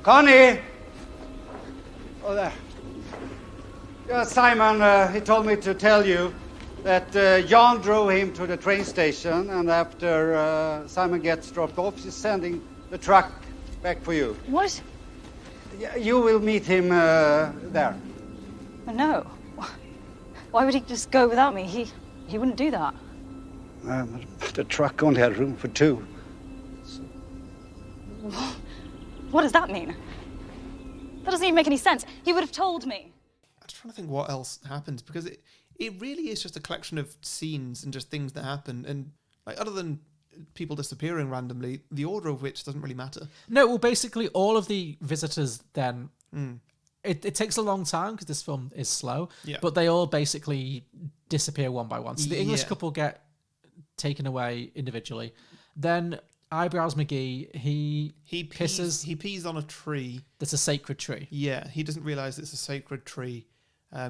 Connie! Oh, there. Yeah, Simon, he told me to tell you that Jan drove him to the train station, and after Simon gets dropped off, he's sending the truck back for you. What? Yeah, you will meet him there. No. Why would he just go without me? He wouldn't do that. The truck only had room for two. What does that mean? That doesn't even make any sense. He would have told me. I'm just trying to think what else happens, because it really is just a collection of scenes and just things that happen, and like other than people disappearing randomly, the order of which doesn't really matter. No, well, basically all of the visitors then. It takes a long time because this film is slow, but they all basically disappear one by one. So the English couple get taken away individually. Then Eyebrows McGee, he pisses. He pees on a tree. That's a sacred tree. Yeah, he doesn't realise it's a sacred tree,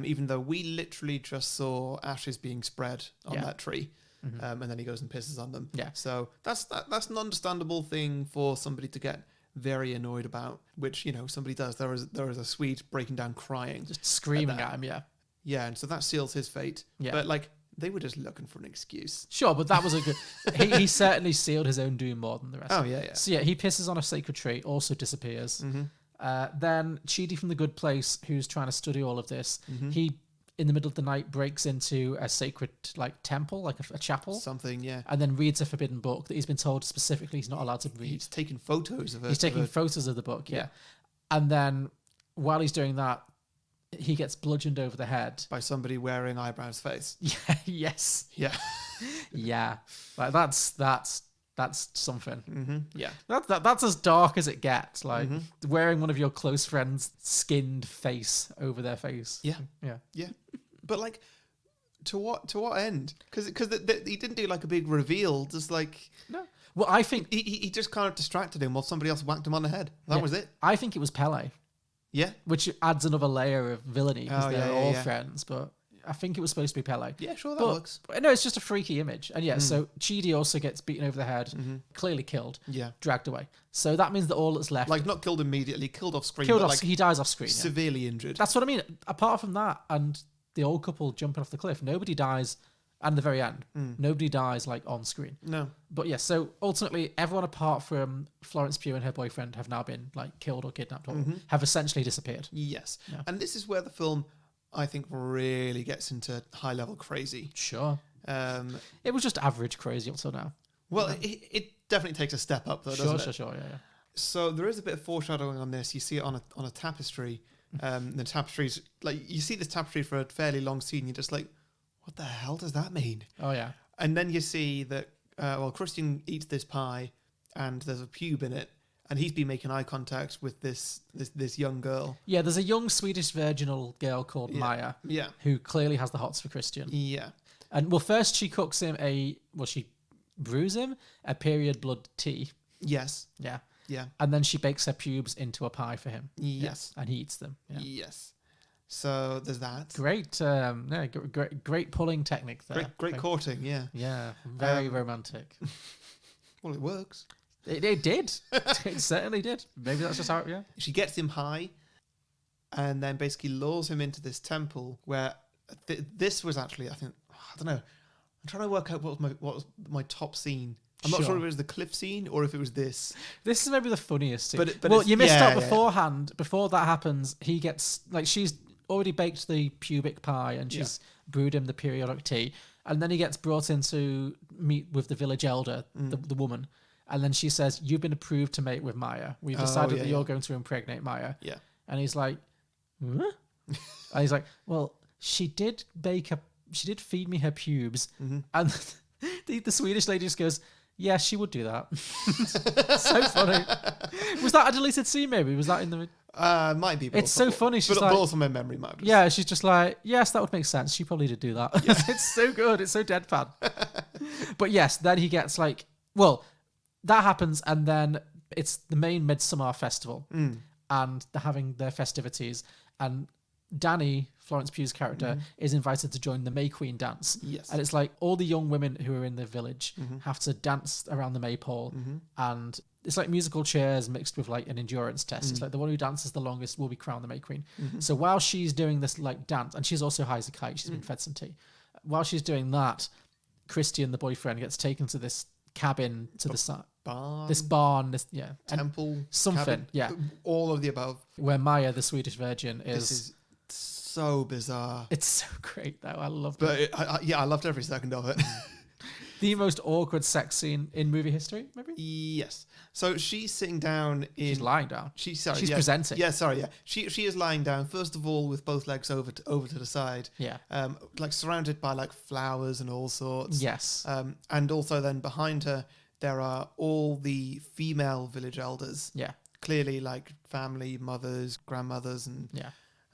even though we literally just saw ashes being spread on that tree. And then he goes and pisses on them. Yeah. So that's an understandable thing for somebody to get very annoyed about, which, somebody does. There is a Swede breaking down crying. Just screaming at him, yeah. Yeah, and so that seals his fate. Yeah. But, like, they were just looking for an excuse. Sure, but that was a good... he certainly sealed his own doom more than the rest. Oh, yeah. So, yeah, he pisses on a sacred tree, also disappears. Then Chidi from The Good Place, who's trying to study all of this, he, in the middle of the night, breaks into a sacred, like, temple, like a chapel. Something, yeah. And then reads a forbidden book that he's been told specifically he's not allowed to read. He's taking photos of it. He's taking photos of the book, yeah. And then, while he's doing that, he gets bludgeoned over the head by somebody wearing Eyebrows' face. Yeah. Yes. Yeah. Yeah. Like that's something. Yeah. That's as dark as it gets. Like wearing one of your close friends' skinned face over their face. Yeah. Yeah. Yeah. But like, to what end? Because he didn't do like a big reveal. Just like no. Well, I think he just kind of distracted him while somebody else whacked him on the head. That was it. I think it was Pele. Yeah. Which adds another layer of villainy because they're all yeah. friends, but I think it was supposed to be Pele. Yeah, sure, that works. But no, it's just a freaky image. And yeah, so Chidi also gets beaten over the head, clearly killed, dragged away. So that means that all that's left... Like, not killed immediately, killed off screen. He dies off screen. Severely injured. That's what I mean. Apart from that and the old couple jumping off the cliff, nobody dies... And the very end, nobody dies like on screen. No, but yeah. So ultimately, everyone apart from Florence Pugh and her boyfriend have now been like killed or kidnapped, or have essentially disappeared. Yes, and this is where the film, I think, really gets into high level crazy. Sure. It was just average crazy until now. Well, it definitely takes a step up, though, doesn't it? Sure. Yeah. So there is a bit of foreshadowing on this. You see it on a tapestry. The tapestry's like you see this tapestry for a fairly long scene. You're just like, what the hell does that mean? Oh, yeah. And then you see that, Christian eats this pie and there's a pube in it and he's been making eye contact with this young girl. Yeah, there's a young Swedish virginal girl called Maya who clearly has the hots for Christian. Yeah. And, first she cooks him she brews him a period blood tea. Yes. Yeah. Yeah. And then she bakes her pubes into a pie for him. Yes. Yeah. And he eats them. Yeah. Yes. So there's that. Great pulling technique there. Great courting, yeah. Yeah, very romantic. Well, it works. It did. It certainly did. Maybe that's just how it, She gets him high and then basically lures him into this temple where this was actually, I don't know, I'm trying to work out what was my top scene. I'm not sure if it was the cliff scene or if it was this. This is maybe the funniest scene. But well, you missed out beforehand. Before that happens, he gets like she's already baked the pubic pie and she's brewed him the periodic tea, and then he gets brought in to meet with the village elder, the woman, and then she says, "You've been approved to mate with Maya. We've decided that you're going to impregnate Maya." Yeah, and he's like, "Huh?" And he's like, "Well, she did feed me her pubes," and the Swedish lady just goes, "Yeah, she would do that." So funny. Was that a deleted scene? Maybe was that in the? Might be. It's so funny. She's but like, also my memory might. Yeah, she's just like, yes, that would make sense. She probably did do that. Yeah. It's so good. It's so deadpan. But yes, then he gets like, well, that happens, and then it's the main Midsommar festival, and they're having their festivities, and Danny, Florence Pugh's character, is invited to join the May Queen dance. Yes. And it's like all the young women who are in the village have to dance around the maypole, and it's like musical chairs mixed with like an endurance test. It's like the one who dances the longest will be crowned the May Queen. So while she's doing this like dance, and she's also high as a kite, she's been fed some tea. While she's doing that, Christian, the boyfriend, gets taken to this cabin to the side. Barn, temple, something, cabin, all of the above. Where Maya, the Swedish virgin, This is so bizarre. It's so great though. I loved it. I loved every second of it. The most awkward sex scene in movie history, maybe? Yes. So she's sitting down She's lying down. She's presenting. Yeah, sorry, yeah. She is lying down, first of all, with both legs over to the side. Yeah. Like surrounded by like flowers and all sorts. Yes. And also then behind her, there are all the female village elders. Yeah. Clearly like family, mothers, grandmothers, and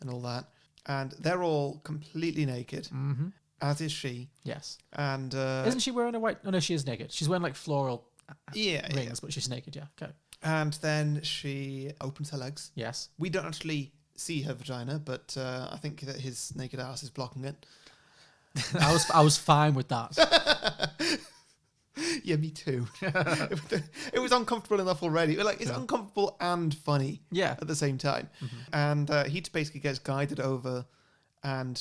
all that. And they're all completely naked. Mm-hmm. As is she. Yes. And isn't she wearing a white? Oh no, she is naked. She's wearing like floral rings, but she's naked. Yeah. Okay. And then she opens her legs. Yes. We don't actually see her vagina, but I think that his naked ass is blocking it. I was fine with that. Yeah, me too. It was uncomfortable enough already. Like it's uncomfortable and funny. Yeah. At the same time, and he basically gets guided over, and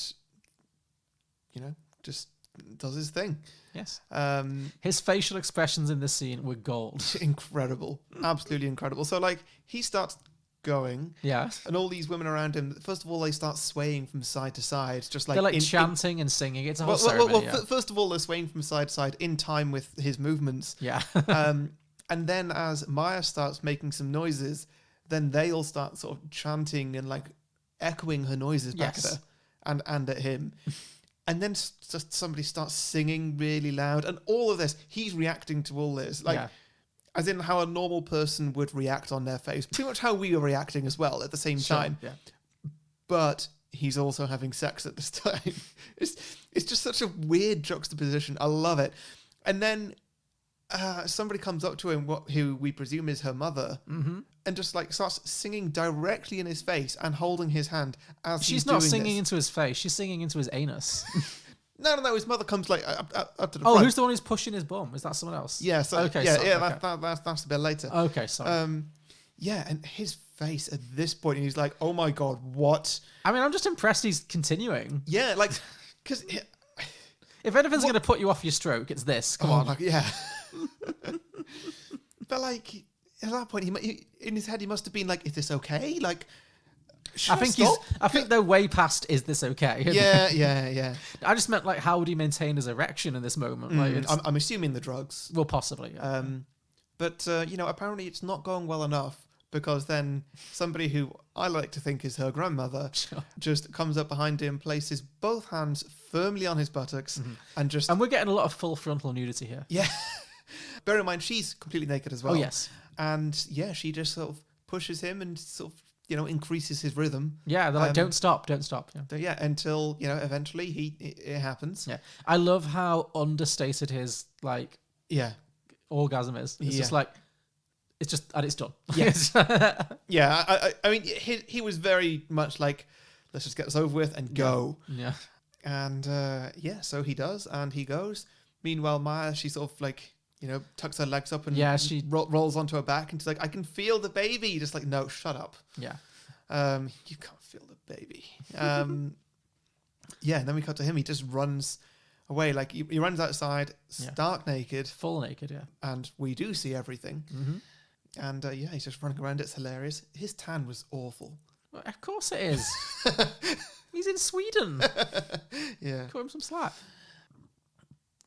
just does his thing. Yes. His facial expressions in this scene were gold. Incredible. Absolutely incredible. So like he starts going. Yeah. And all these women around him, first of all, they start swaying from side to side, just like they're like chanting and singing. It's a whole ceremony. First of all, they're swaying from side to side in time with his movements. Yeah. And then as Maya starts making some noises, then they all start sort of chanting and like echoing her noises back at her and at him. And then just somebody starts singing really loud, and all of this, he's reacting to all this, like as in how a normal person would react on their face, pretty much how we were reacting as well at the same time. Yeah. But he's also having sex at this time. It's just such a weird juxtaposition. I love it. And then somebody comes up to him, who we presume is her mother, and just like starts singing directly in his face and holding his hand as she's not singing into his face. She's singing into his anus. No. His mother comes like up to the front. Front. Who's the one who's pushing his bum? Is that someone else? Yeah. So, okay. Yeah. Sorry, Yeah. okay. That's a bit later. Okay. Sorry. Yeah, and his face at this point, he's like, "Oh my god, what?" I mean, I'm just impressed he's continuing. Yeah, like because if anything's going to put you off your stroke, it's this. Come on. Yeah. But like at that point, he in his head he must have been like, "Is this okay?" Like, I think they're way past. Is this okay? Yeah. I just meant like, how would he maintain his erection in this moment? Like, I'm assuming the drugs. Well, possibly. Yeah. But apparently it's not going well enough, because then somebody who I like to think is her grandmother just comes up behind him, places both hands firmly on his buttocks, and we're getting a lot of full frontal nudity here. Yeah. Bear in mind, she's completely naked as well. Oh, yes. And yeah, she just sort of pushes him and sort of, increases his rhythm. Yeah, they're like, don't stop. Yeah, until, eventually it happens. Yeah. I love how understated his, like, orgasm is. It's just like, and it's done. Yes. Yeah, I mean, he was very much like, let's just get this over with and go. Yeah. And so he does, and he goes. Meanwhile, Maya, she sort of like, tucks her legs up and she rolls onto her back, and she's like, I can feel the baby. Just like, no, shut up. Yeah. You can't feel the baby. And then we cut to him. He just runs away. Like he runs outside, stark naked, full naked, and we do see everything. Mm-hmm. And he's just running around. It's hilarious. His tan was awful. Well, of course it is. He's in Sweden. Yeah, cut him some slack.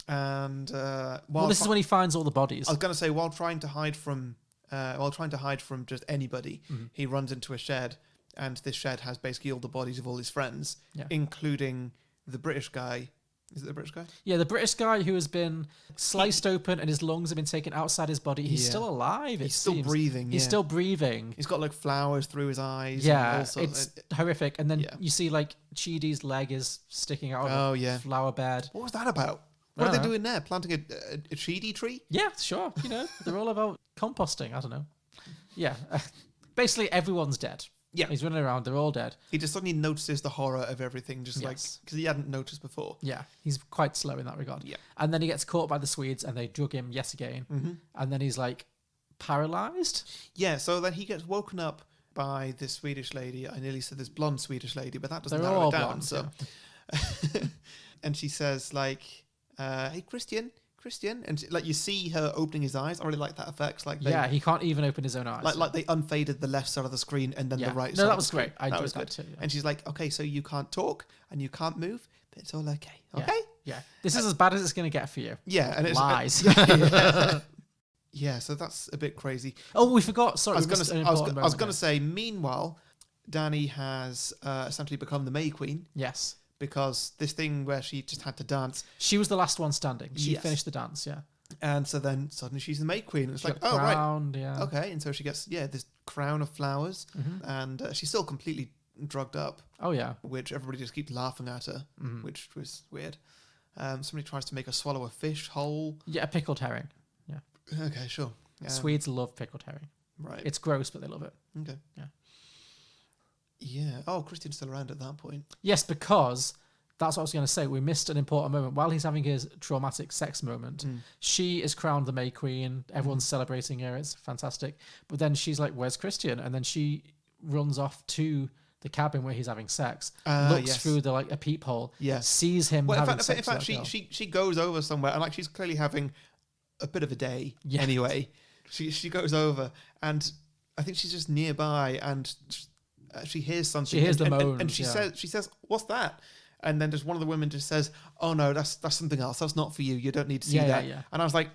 And this is when he finds all the bodies. I was going to say, while trying to hide from just anybody, he runs into a shed, and this shed has basically all the bodies of all his friends, including the British guy. Is it the British guy? Yeah, the British guy who has been sliced open and his lungs have been taken outside his body. He's still alive. He's still breathing. He's still breathing. He's got like flowers through his eyes. Yeah, it's horrific. And then you see like Chidi's leg is sticking out of a flower bed. What was that about? What are they doing there? Planting a Chidi tree? Yeah, sure. They're all about composting. I don't know. Yeah. Basically, everyone's dead. Yeah. He's running around. They're all dead. He just suddenly notices the horror of everything, just like, because he hadn't noticed before. Yeah. He's quite slow in that regard. Yeah. And then he gets caught by the Swedes and they drug him yet again. Mm-hmm. And then he's like paralyzed. Yeah. So then he gets woken up by this Swedish lady. I nearly said this blonde Swedish lady, but that doesn't They're narrow all it down. blonde, So, and she says like, hey, Christian. And like you see her opening his eyes. I really like that effect. Like he can't even open his own eyes. Like they unfaded the left side of the screen and then the right side. No, that of was the screen. great. I enjoyed that too. Yeah. And she's like, okay, so you can't talk and you can't move, but it's all okay. Okay? Yeah. This is as bad as it's going to get for you. Yeah. And it's lies. Yeah, so that's a bit crazy. Oh, we forgot. Sorry, I was going to say, meanwhile, Danny has essentially become the May Queen. Yes. Because this thing where she just had to dance. She was the last one standing. She finished the dance, And so then suddenly she's the May Queen. It's like, oh, crowned, right. Yeah. Okay, and so she gets, this crown of flowers. Mm-hmm. And she's still completely drugged up. Oh, yeah. Which everybody just keeps laughing at her, which was weird. Somebody tries to make her swallow a fish whole. Yeah, a pickled herring. Yeah. Okay, sure. Swedes love pickled herring. Right. It's gross, but they love it. Okay. Yeah. Yeah. Oh, Christian's still around at that point. Yes, because that's what I was going to say. We missed an important moment. While he's having his traumatic sex moment, she is crowned the May Queen. Everyone's celebrating her. It's fantastic. But then she's like, where's Christian? And then she runs off to the cabin where he's having sex, looks through a peephole, sees him having sex. In fact, she goes over somewhere and like she's clearly having a bit of a day anyway. She goes over and I think she's just nearby and she hears something. She hears the moans. And she says, what's that? And then just one of the women just says, oh no, that's something else. That's not for you. You don't need to see that. Yeah. And I was like,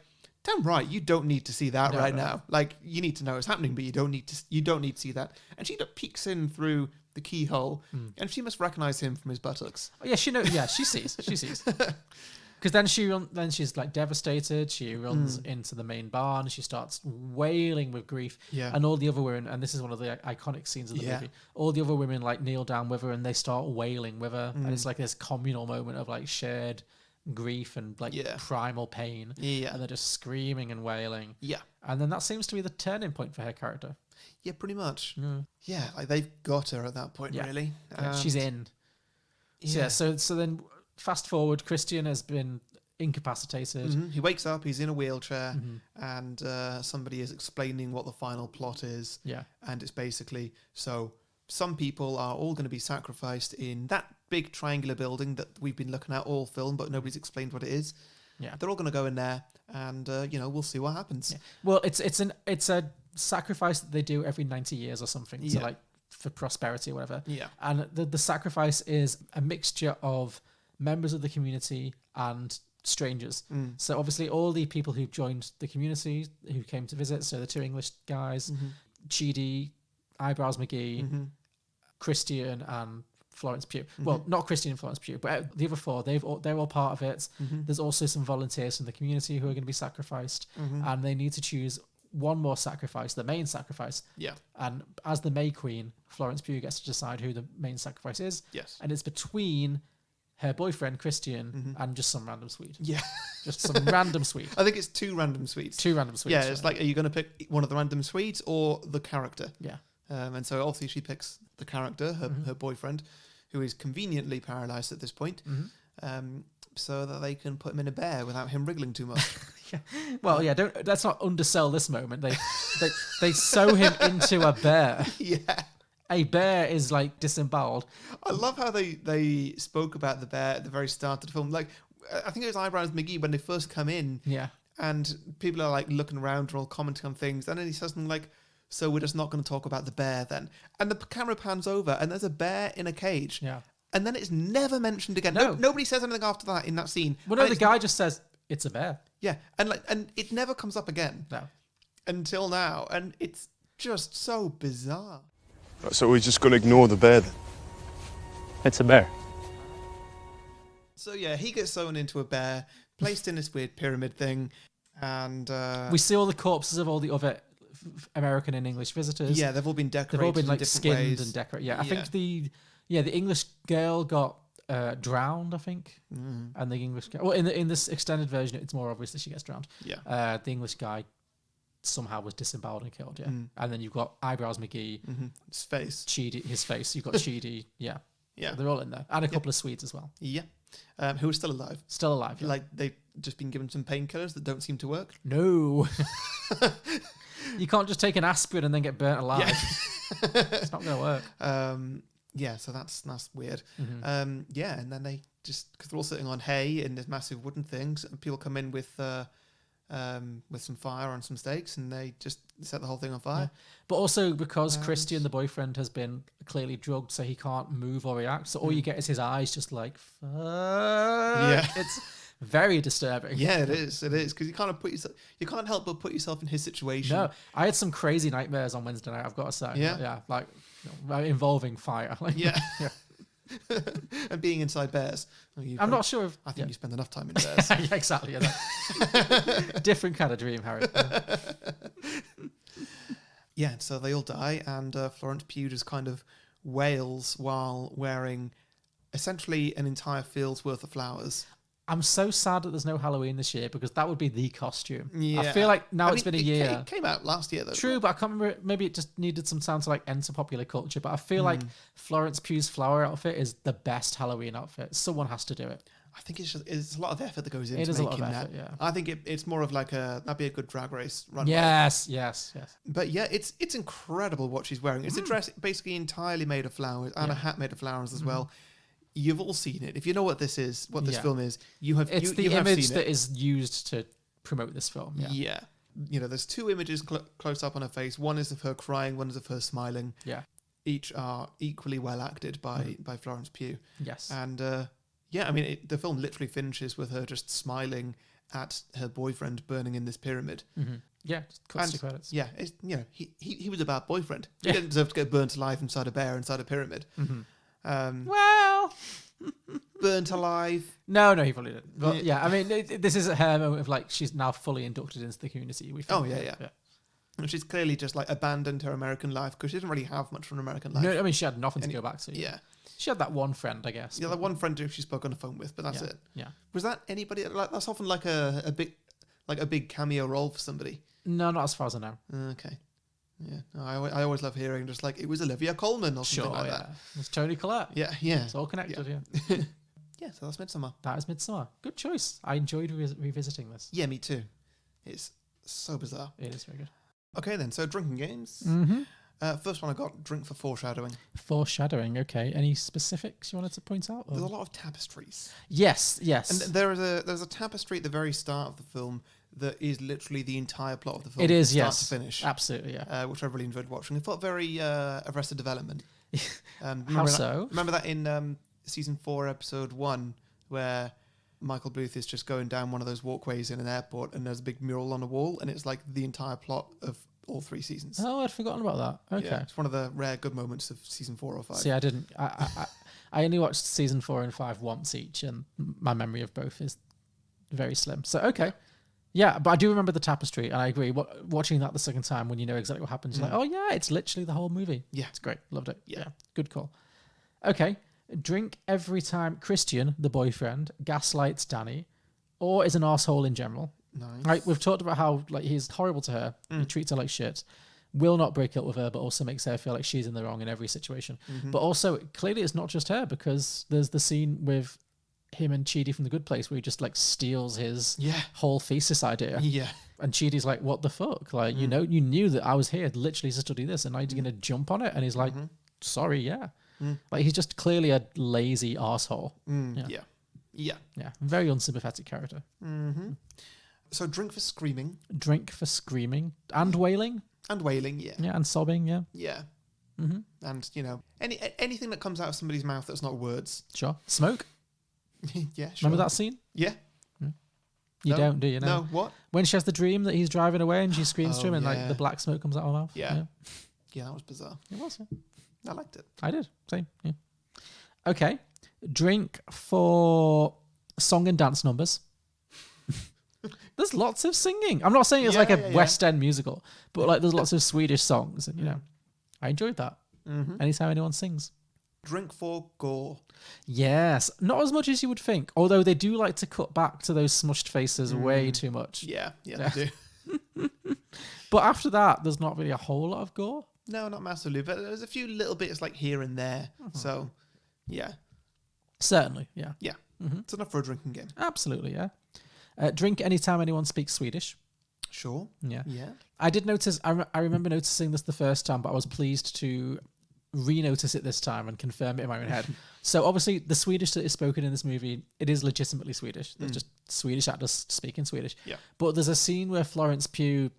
damn right, you don't need to see that right now. Like you need to know it's happening, but you don't need to see that. And she peeks in through the keyhole and she must recognize him from his buttocks. Oh, yeah, she knows. Yeah, she sees. Because then she's like devastated. She runs into the main barn. She starts wailing with grief. Yeah. And all the other women, and this is one of the iconic scenes of the movie, all the other women like kneel down with her and they start wailing with her. And it's like this communal moment of like shared grief and like primal pain. Yeah. And they're just screaming and wailing. Yeah. And then that seems to be the turning point for her character. Yeah, pretty much. Yeah, like they've got her at that point, really. She's in. Yeah. So then fast forward, Christian has been incapacitated. He wakes up, he's in a wheelchair, and somebody is explaining what the final plot is. Yeah. And it's basically, so some people are all going to be sacrificed in that big triangular building that we've been looking at all film, but nobody's explained what it is. Yeah. They're all going to go in there, and, we'll see what happens. Yeah. Well, it's a sacrifice that they do every 90 years or something. So like for prosperity or whatever. Yeah. And the sacrifice is a mixture of members of the community and strangers. So obviously all the people who joined the community who came to visit, so the two English guys, Chidi, Eyebrows McGee, Christian and Florence Pugh. Well, not Christian and Florence Pugh, but the other four, they're all part of it. There's also some volunteers from the community who are going to be sacrificed, and they need to choose one more sacrifice, the main sacrifice. Yeah. And as the May Queen, Florence Pugh gets to decide who the main sacrifice is. Yes. And it's between her boyfriend, Christian, and just some random Swede. Yeah. Just some random Swede. I think it's two random Swedes. Two random Swedes. Yeah, it's like, are you going to pick one of the random Swedes or the character? Yeah. And so obviously she picks the character, her boyfriend, who is conveniently paralyzed at this point, so that they can put him in a bear without him wriggling too much. Yeah. Well, let's not undersell this moment. They sew him into a bear. Yeah. A bear is like disemboweled. I love how they spoke about the bear at the very start of the film. Like, I think it was Eyebrows McGee when they first come in. Yeah. And people are like looking around and all commenting on things. And then he says something like, so we're just not going to talk about the bear then. And the camera pans over and there's a bear in a cage. Yeah. And then it's never mentioned again. No. Nobody says anything after that in that scene. Well, no, And the guy just says, it's a bear. Yeah. And it never comes up again. No. Until now. And it's just so bizarre. So we're just going to ignore the bear then? It's a bear. So yeah, he gets sewn into a bear, placed in this weird pyramid thing, and we see all the corpses of all the other American and English visitors. Yeah, they've all been decorated. They've all been like in different skinned ways. and decorated. Yeah, I think the English girl got drowned. I think, and the English guy. Well, in this extended version, it's more obvious that she gets drowned. Yeah. The English guy somehow was disemboweled and killed. Yeah, and then you've got Eyebrows McGee, his face, Cheedy, his face. You've got Cheedy. Yeah. Yeah, so they're all in there, and a couple of Swedes as well. Yeah, who are still alive. Still alive. Yeah. Like they've just been given some painkillers that don't seem to work. No, you can't just take an aspirin and then get burnt alive. Yeah. It's not going to work. Yeah, so that's weird. Yeah, and then they just because they're all sitting on hay in this massive wooden things, and people come in with some fire on some stakes, and they just set the whole thing on fire. Yeah. But also because Christian, the boyfriend, has been clearly drugged, so he can't move or react. So all you get is his eyes just like, fuck. Yeah. It's very disturbing. Yeah, it is. It is because you can't help but put yourself in his situation. No, I had some crazy nightmares on Wednesday night. I've got to say. Yeah, like involving fire. Like, yeah. And being inside bears. I'm not sure if... I think you spend enough time in bears. Yeah, exactly. Yeah, different kind of dream, Harry. Yeah, so they all die, and Florence Pugh just kind of wails while wearing essentially an entire field's worth of flowers. I'm so sad that there's no Halloween this year because that would be the costume. Yeah. I feel like now it's been a year. It came out last year, though. True, but I can't remember. Maybe it just needed some time to like enter popular culture. But I feel like Florence Pugh's flower outfit is the best Halloween outfit. Someone has to do it. I think it's a lot of effort that goes into it is making a lot of that. effort, yeah. I think it's more of like that'd be a good drag race runway. Yes. But yeah, it's incredible what she's wearing. It's a dress basically entirely made of flowers and a hat made of flowers as well. You've all seen it. If you know what this is, what this film is, you have. It's the you have image seen that it. is used to promote this film. Yeah. You know, there's two images close up on her face. One is of her crying. One is of her smiling. Yeah. Each are equally well acted by Florence Pugh. Yes. And I mean, the film literally finishes with her just smiling at her boyfriend burning in this pyramid. Yeah, cuts to credits. Yeah, he was a bad boyfriend. He didn't deserve to get burnt alive inside a bear inside a pyramid. Well, burnt alive. No, he probably didn't. But yeah, I mean, this is her moment of like she's now fully inducted into the community. Yeah. And she's clearly just like abandoned her American life because she didn't really have much of an American life. No, I mean she had nothing to go back to. Yeah. She had that one friend, I guess. Yeah, that one friend who she spoke on the phone with, but that's it. Yeah. Was that anybody? Like that's often like a big cameo role for somebody. No, not as far as I know. Okay. Yeah. No, I always love hearing just like it was Olivia Colman or something like that. It's Toni Collette. Yeah. It's all connected. Yeah. Yeah. So that's Midsommar. That is Midsommar. Good choice. I enjoyed revisiting this. Yeah, me too. It's so bizarre. It is very good. Okay, then. So drinking games. First one I got, drink for foreshadowing. Foreshadowing, okay. Any specifics you wanted to point out? There's a lot of tapestries. Yes. And there's a tapestry at the very start of the film that is literally the entire plot of the film. It is, start yes. to finish. Absolutely, yeah. Which I really enjoyed watching. It felt very Arrested Development. How so? Remember that in season 4, episode 1, where Michael Booth is just going down one of those walkways in an airport and there's a big mural on the wall and it's like the entire plot of all 3 seasons. Oh, I'd forgotten about that. Okay. Yeah, it's one of the rare good moments of season 4 or 5. See, I didn't. I only watched season 4 and 5 once each, and my memory of both is very slim. So, okay. Yeah, but I do remember the tapestry, and I agree. Watching that the second time when you know exactly what happens, you're like, oh, yeah, it's literally the whole movie. Yeah. It's great. Loved it. Yeah. Good call. Okay. Drink every time Christian, the boyfriend, gaslights Danny, or is an arsehole in general. Nice. Right, we've talked about how like he's horrible to her. He treats her like shit. Will not break up with her, but also makes her feel like she's in the wrong in every situation. But also, clearly, it's not just her because there's the scene with him and Chidi from The Good Place where he just like steals his whole thesis idea. Yeah. And Chidi's like, what the fuck? Like, you knew that I was here literally to study this and now you're going to jump on it? And he's like, sorry, yeah. Like, he's just clearly a lazy arsehole. Yeah. Yeah. Yeah, very unsympathetic character. Mm-hmm. So drink for screaming. Drink for screaming and wailing. And wailing, yeah. Yeah, and sobbing, yeah. Yeah. Mm-hmm. And, anything that comes out of somebody's mouth that's not words. Sure. Smoke. Yeah, sure. Remember that scene? Yeah. You No. don't, do you? No, what? When she has the dream that he's driving away and she screams to him and like the black smoke comes out of her mouth. Yeah. Yeah, that was bizarre. It was, yeah. I liked it. I did. Same, yeah. Okay. Drink for song and dance numbers. There's lots of singing. I'm not saying it's like a West End musical, but like there's lots of Swedish songs, and I enjoyed that. Mm-hmm. Anytime anyone sings. Drink for gore. Yes, not as much as you would think. Although they do like to cut back to those smushed faces way too much. Yeah, they do. But after that, there's not really a whole lot of gore. No, not massively, but there's a few little bits like here and there. So, yeah. Certainly, yeah. Yeah. Mm-hmm. It's enough for a drinking game. Absolutely, yeah. Drink anytime anyone speaks Swedish. Sure. Yeah. Yeah. I did notice, I remember noticing this the first time, but I was pleased to re-notice it this time and confirm it in my own head. So obviously the Swedish that is spoken in this movie, it is legitimately Swedish. There's just Swedish actors speaking Swedish. Yeah. But there's a scene where Florence Pugh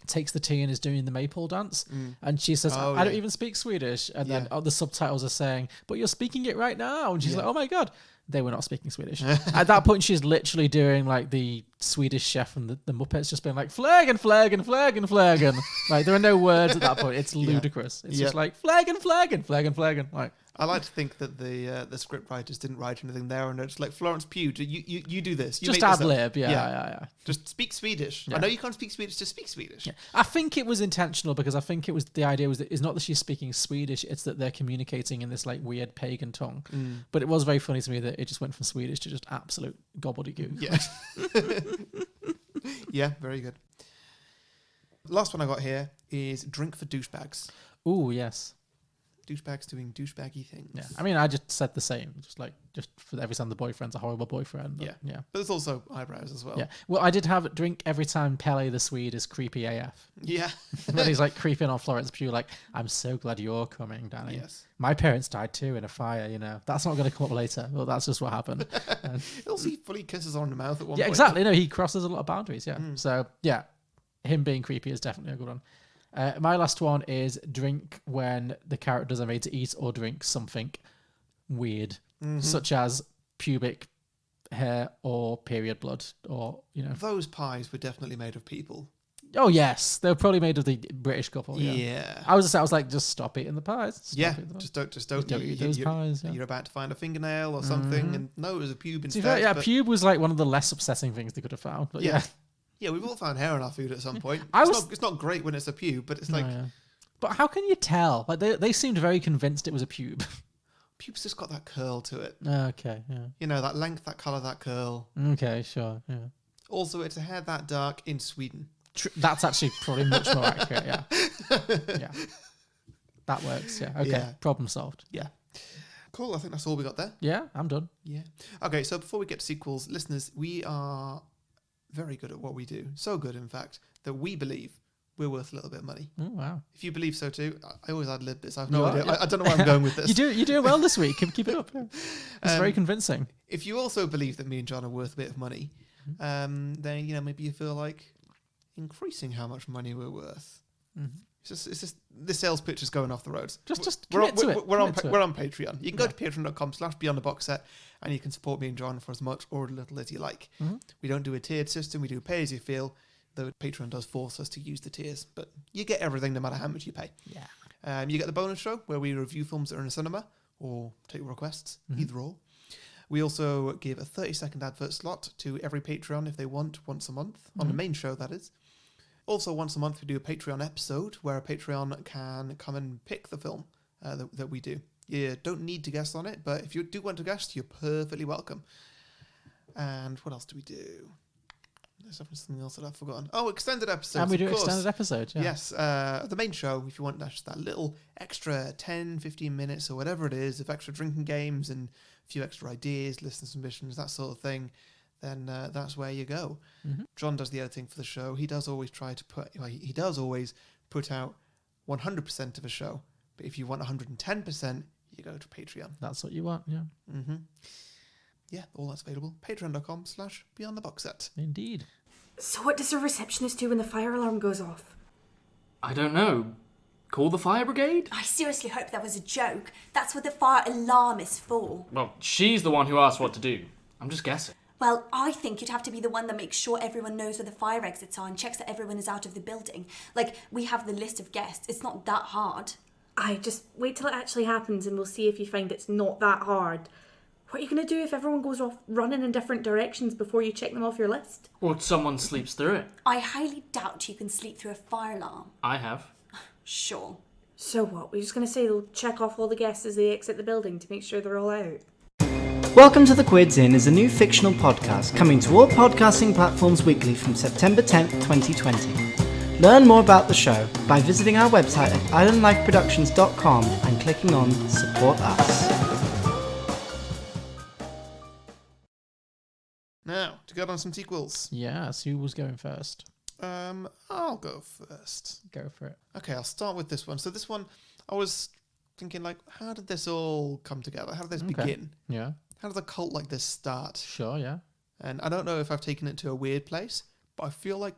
takes the tea and is doing the maypole dance, and she says, I don't even speak Swedish, and then the subtitles are saying, but you're speaking it right now, and she's like, oh my god, they were not speaking Swedish. At that point she's literally doing like the Swedish chef and the Muppets, just being like flagen, flagen, flagen, flagen. Like there are no words at that point. It's ludicrous. It's just like flagen, flagen, flagen, flagen. Like I like to think that the script writers didn't write anything there, and it's like, Florence Pugh, you do this. You just make this ad lib, yeah. Just speak Swedish. Yeah. I know you can't speak Swedish, just speak Swedish. Yeah. I think it was intentional because I think it was the idea was that it's not that she's speaking Swedish, it's that they're communicating in this like weird pagan tongue. But it was very funny to me that it just went from Swedish to just absolute gobbledygook. Yeah. Yeah, very good. Last one I got here is drink for douchebags. Ooh, yes. Douchebags doing douchebaggy things. Yeah, I mean, I just said the same. Just for every time the boyfriend's a horrible boyfriend. But yeah. But there's also eyebrows as well. Yeah. Well, I did have drink every time Pele the Swede is creepy AF. Yeah. When he's like creeping on Florence Pugh, like, I'm so glad you're coming, Danny. Yes. My parents died too in a fire, That's not going to come up later. Well, that's just what happened. Also, he fully kisses her on the mouth at one point. Yeah, exactly. No, he crosses a lot of boundaries, yeah. So, yeah, him being creepy is definitely a good one. My last one is drink when the characters are made to eat or drink something weird, such as pubic hair or period blood, or Those pies were definitely made of people. Oh yes, they were probably made of the British couple. Yeah. I was like, just stop eating the pies. Just don't eat those pies. Yeah. You're about to find a fingernail or something, and no, it was a pube instead. Pube was like one of the less upsetting things they could have found. But yeah. Yeah, we've all found hair in our food at some point. It's not great when it's a pube, but it's like... But how can you tell? Like they seemed very convinced it was a pube. Pube's just got that curl to it. Okay, yeah. That length, that colour, that curl. Okay, sure, yeah. Also, it's a hair that dark in Sweden. That's actually probably much more accurate, yeah. Yeah. That works, yeah. Okay, Yeah. Problem solved. Yeah. Cool, I think that's all we got there. Yeah, I'm done. Yeah. Okay, so before we get to sequels, listeners, we are very good at what we do. So good, in fact, that we believe we're worth a little bit of money. Oh, wow. If you believe so too, I always add lib bits. I have no idea. I don't know where I'm going with this. You're doing well this week. Keep it up. Yeah. It's very convincing. If you also believe that me and John are worth a bit of money, then maybe you feel like increasing how much money we're worth. It's just the sales pitch is going off the roads. Just we're commit to it. We're on Patreon. You can go to patreon.com/beyondtheboxset and you can support me and John for as much or as little as you like. We don't do a tiered system. We do pay as you feel. Though Patreon does force us to use the tiers, but you get everything no matter how much you pay. Yeah. You get the bonus show where we review films that are in a cinema or take requests, either or. We also give a 30-second advert slot to every Patreon if they want, once a month, on the main show, that is. Also, once a month, we do a Patreon episode where a Patreon can come and pick the film that we do. You don't need to guest on it, but if you do want to guest, you're perfectly welcome. And what else do we do? There's something else that I've forgotten. Oh, extended episodes. And we do of course. extended episodes, yeah. Yes. The main show, if you want just that little extra 10, 15 minutes or whatever it is of extra drinking games and a few extra ideas, listener submissions, that sort of thing, then that's where you go. John does the editing for the show. He does always put out 100% of a show. But if you want 110%, you go to Patreon. That's what you want, yeah. yeah, all that's available. Patreon.com/beyondtheboxset. Indeed. So what does the receptionist do when the fire alarm goes off? I don't know. Call the fire brigade? I seriously hope that was a joke. That's what the fire alarm is for. Well, she's the one who asked what to do. I'm just guessing. Well, I think you'd have to be the one that makes sure everyone knows where the fire exits are and checks that everyone is out of the building. Like, we have the list of guests. It's not that hard. I just wait till it actually happens and we'll see if you find it's not that hard. What are you going to do if everyone goes off running in different directions before you check them off your list? Or someone sleeps through it. I highly doubt you can sleep through a fire alarm. I have. Sure. So what? We're just going to say they'll check off all the guests as they exit the building to make sure they're all out. Welcome to The Quids In is a new fictional podcast coming to all podcasting platforms weekly from September 10th, 2020. Learn more about the show by visiting our website at islandlifeproductions.com and clicking on Support Us. Now, to go on some sequels. Yes, who was going first? I'll go first. Go for it. Okay, I'll start with this one. So this one, I was thinking, like, how did this all come together? How did this begin? Yeah. How does a cult like this start? Sure, yeah. And I don't know if I've taken it to a weird place, but I feel like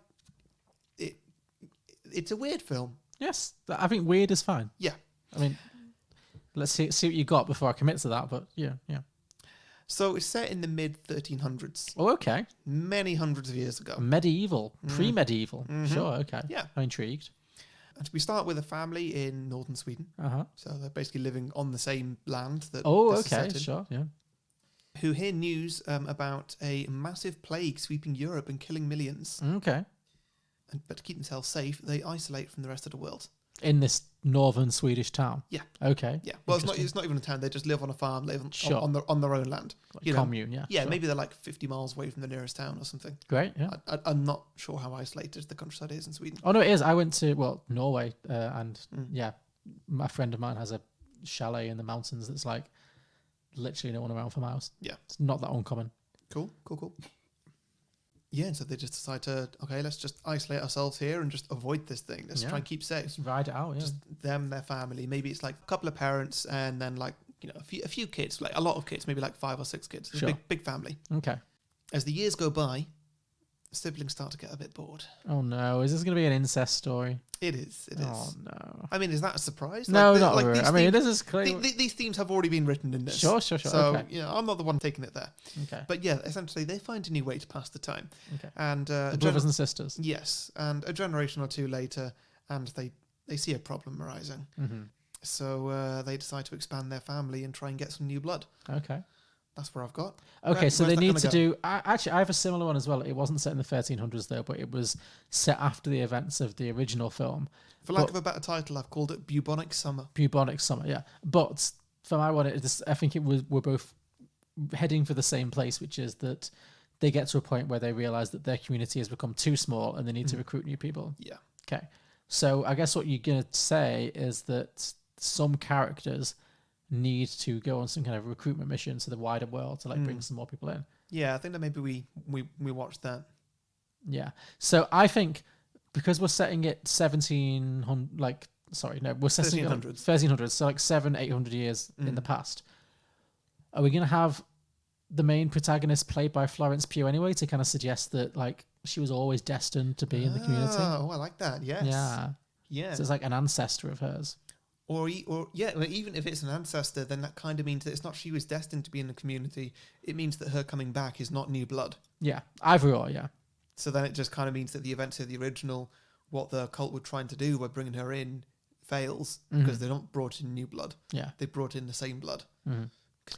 it's a weird film. Yes, I think weird is fine. Yeah. I mean, let's see what you got before I commit to that, but yeah. So it's set in the mid-1300s. Oh, okay. Many hundreds of years ago. Medieval. Pre-medieval. Mm-hmm. Sure, okay. Yeah. I'm intrigued. And we start with a family in northern Sweden. Uh-huh. So they're basically living on the same land that Oh, this is okay, set in. sure, yeah. Who hear news about a massive plague sweeping Europe and killing millions. Okay. But to keep themselves safe, they isolate from the rest of the world. In this northern Swedish town? Yeah. Okay. Yeah. Well, it's not even a town. They just live on a farm, live on their own land. Like commune, yeah. Yeah, sure. maybe they're like 50 miles away from the nearest town or something. Great, yeah. I'm not sure how isolated the countryside is in Sweden. Oh, no, it is. I went to, Norway, and yeah, my friend of mine has a chalet in the mountains that's like literally no one around for miles. Yeah. It's not that uncommon. Cool. Yeah, and so they just decide to, okay, let's just isolate ourselves here and just avoid this thing. Let's try and keep safe. Just ride it out, yeah. Just them, their family. Maybe it's like a couple of parents and then like, a few kids, like a lot of kids, maybe like 5 or 6 kids. It's Sure. a big family. Okay. As the years go by, siblings start to get a bit bored. Oh, no. Is this going to be an incest story? It is. Oh, no. I mean, is that a surprise? No, not really. I mean, this is clear. These themes have already been written in this. Sure. So, Okay. I'm not the one taking it there. Okay. But yeah, essentially, they find a new way to pass the time. Okay. And The brothers and sisters. Yes. And a generation or two later, and they see a problem arising. Mm-hmm. So they decide to expand their family and try and get some new blood. Okay. That's where I've got. Okay, so Where's they that need to gonna do... Actually, I have a similar one as well. It wasn't set in the 1300s, though, but it was set after the events of the original film. For lack of a better title, I've called it Bubonic Summer. Bubonic Summer, yeah. But for my one, I think we're both heading for the same place, which is that they get to a point where they realise that their community has become too small and they need to recruit new people. Yeah. Okay. So I guess what you're going to say is that some characters need to go on some kind of recruitment mission to the wider world to bring some more people in. Yeah, I think that maybe we watched that. Yeah. So I think because we're setting it 1300s, so like 700-800 years in the past. Are we going to have the main protagonist played by Florence Pugh anyway to kind of suggest that like she was always destined to be in the community? Oh, I like that. Yes. Yeah. Yeah. So it's like an ancestor of hers. Or even if it's an ancestor, then that kind of means that it's not she was destined to be in the community. It means that her coming back is not new blood. Yeah, either or, yeah. So then it just kind of means that the events of the original, what the cult were trying to do by bringing her in, fails because they don't brought in new blood. Yeah. They brought in the same blood. Mm-hmm.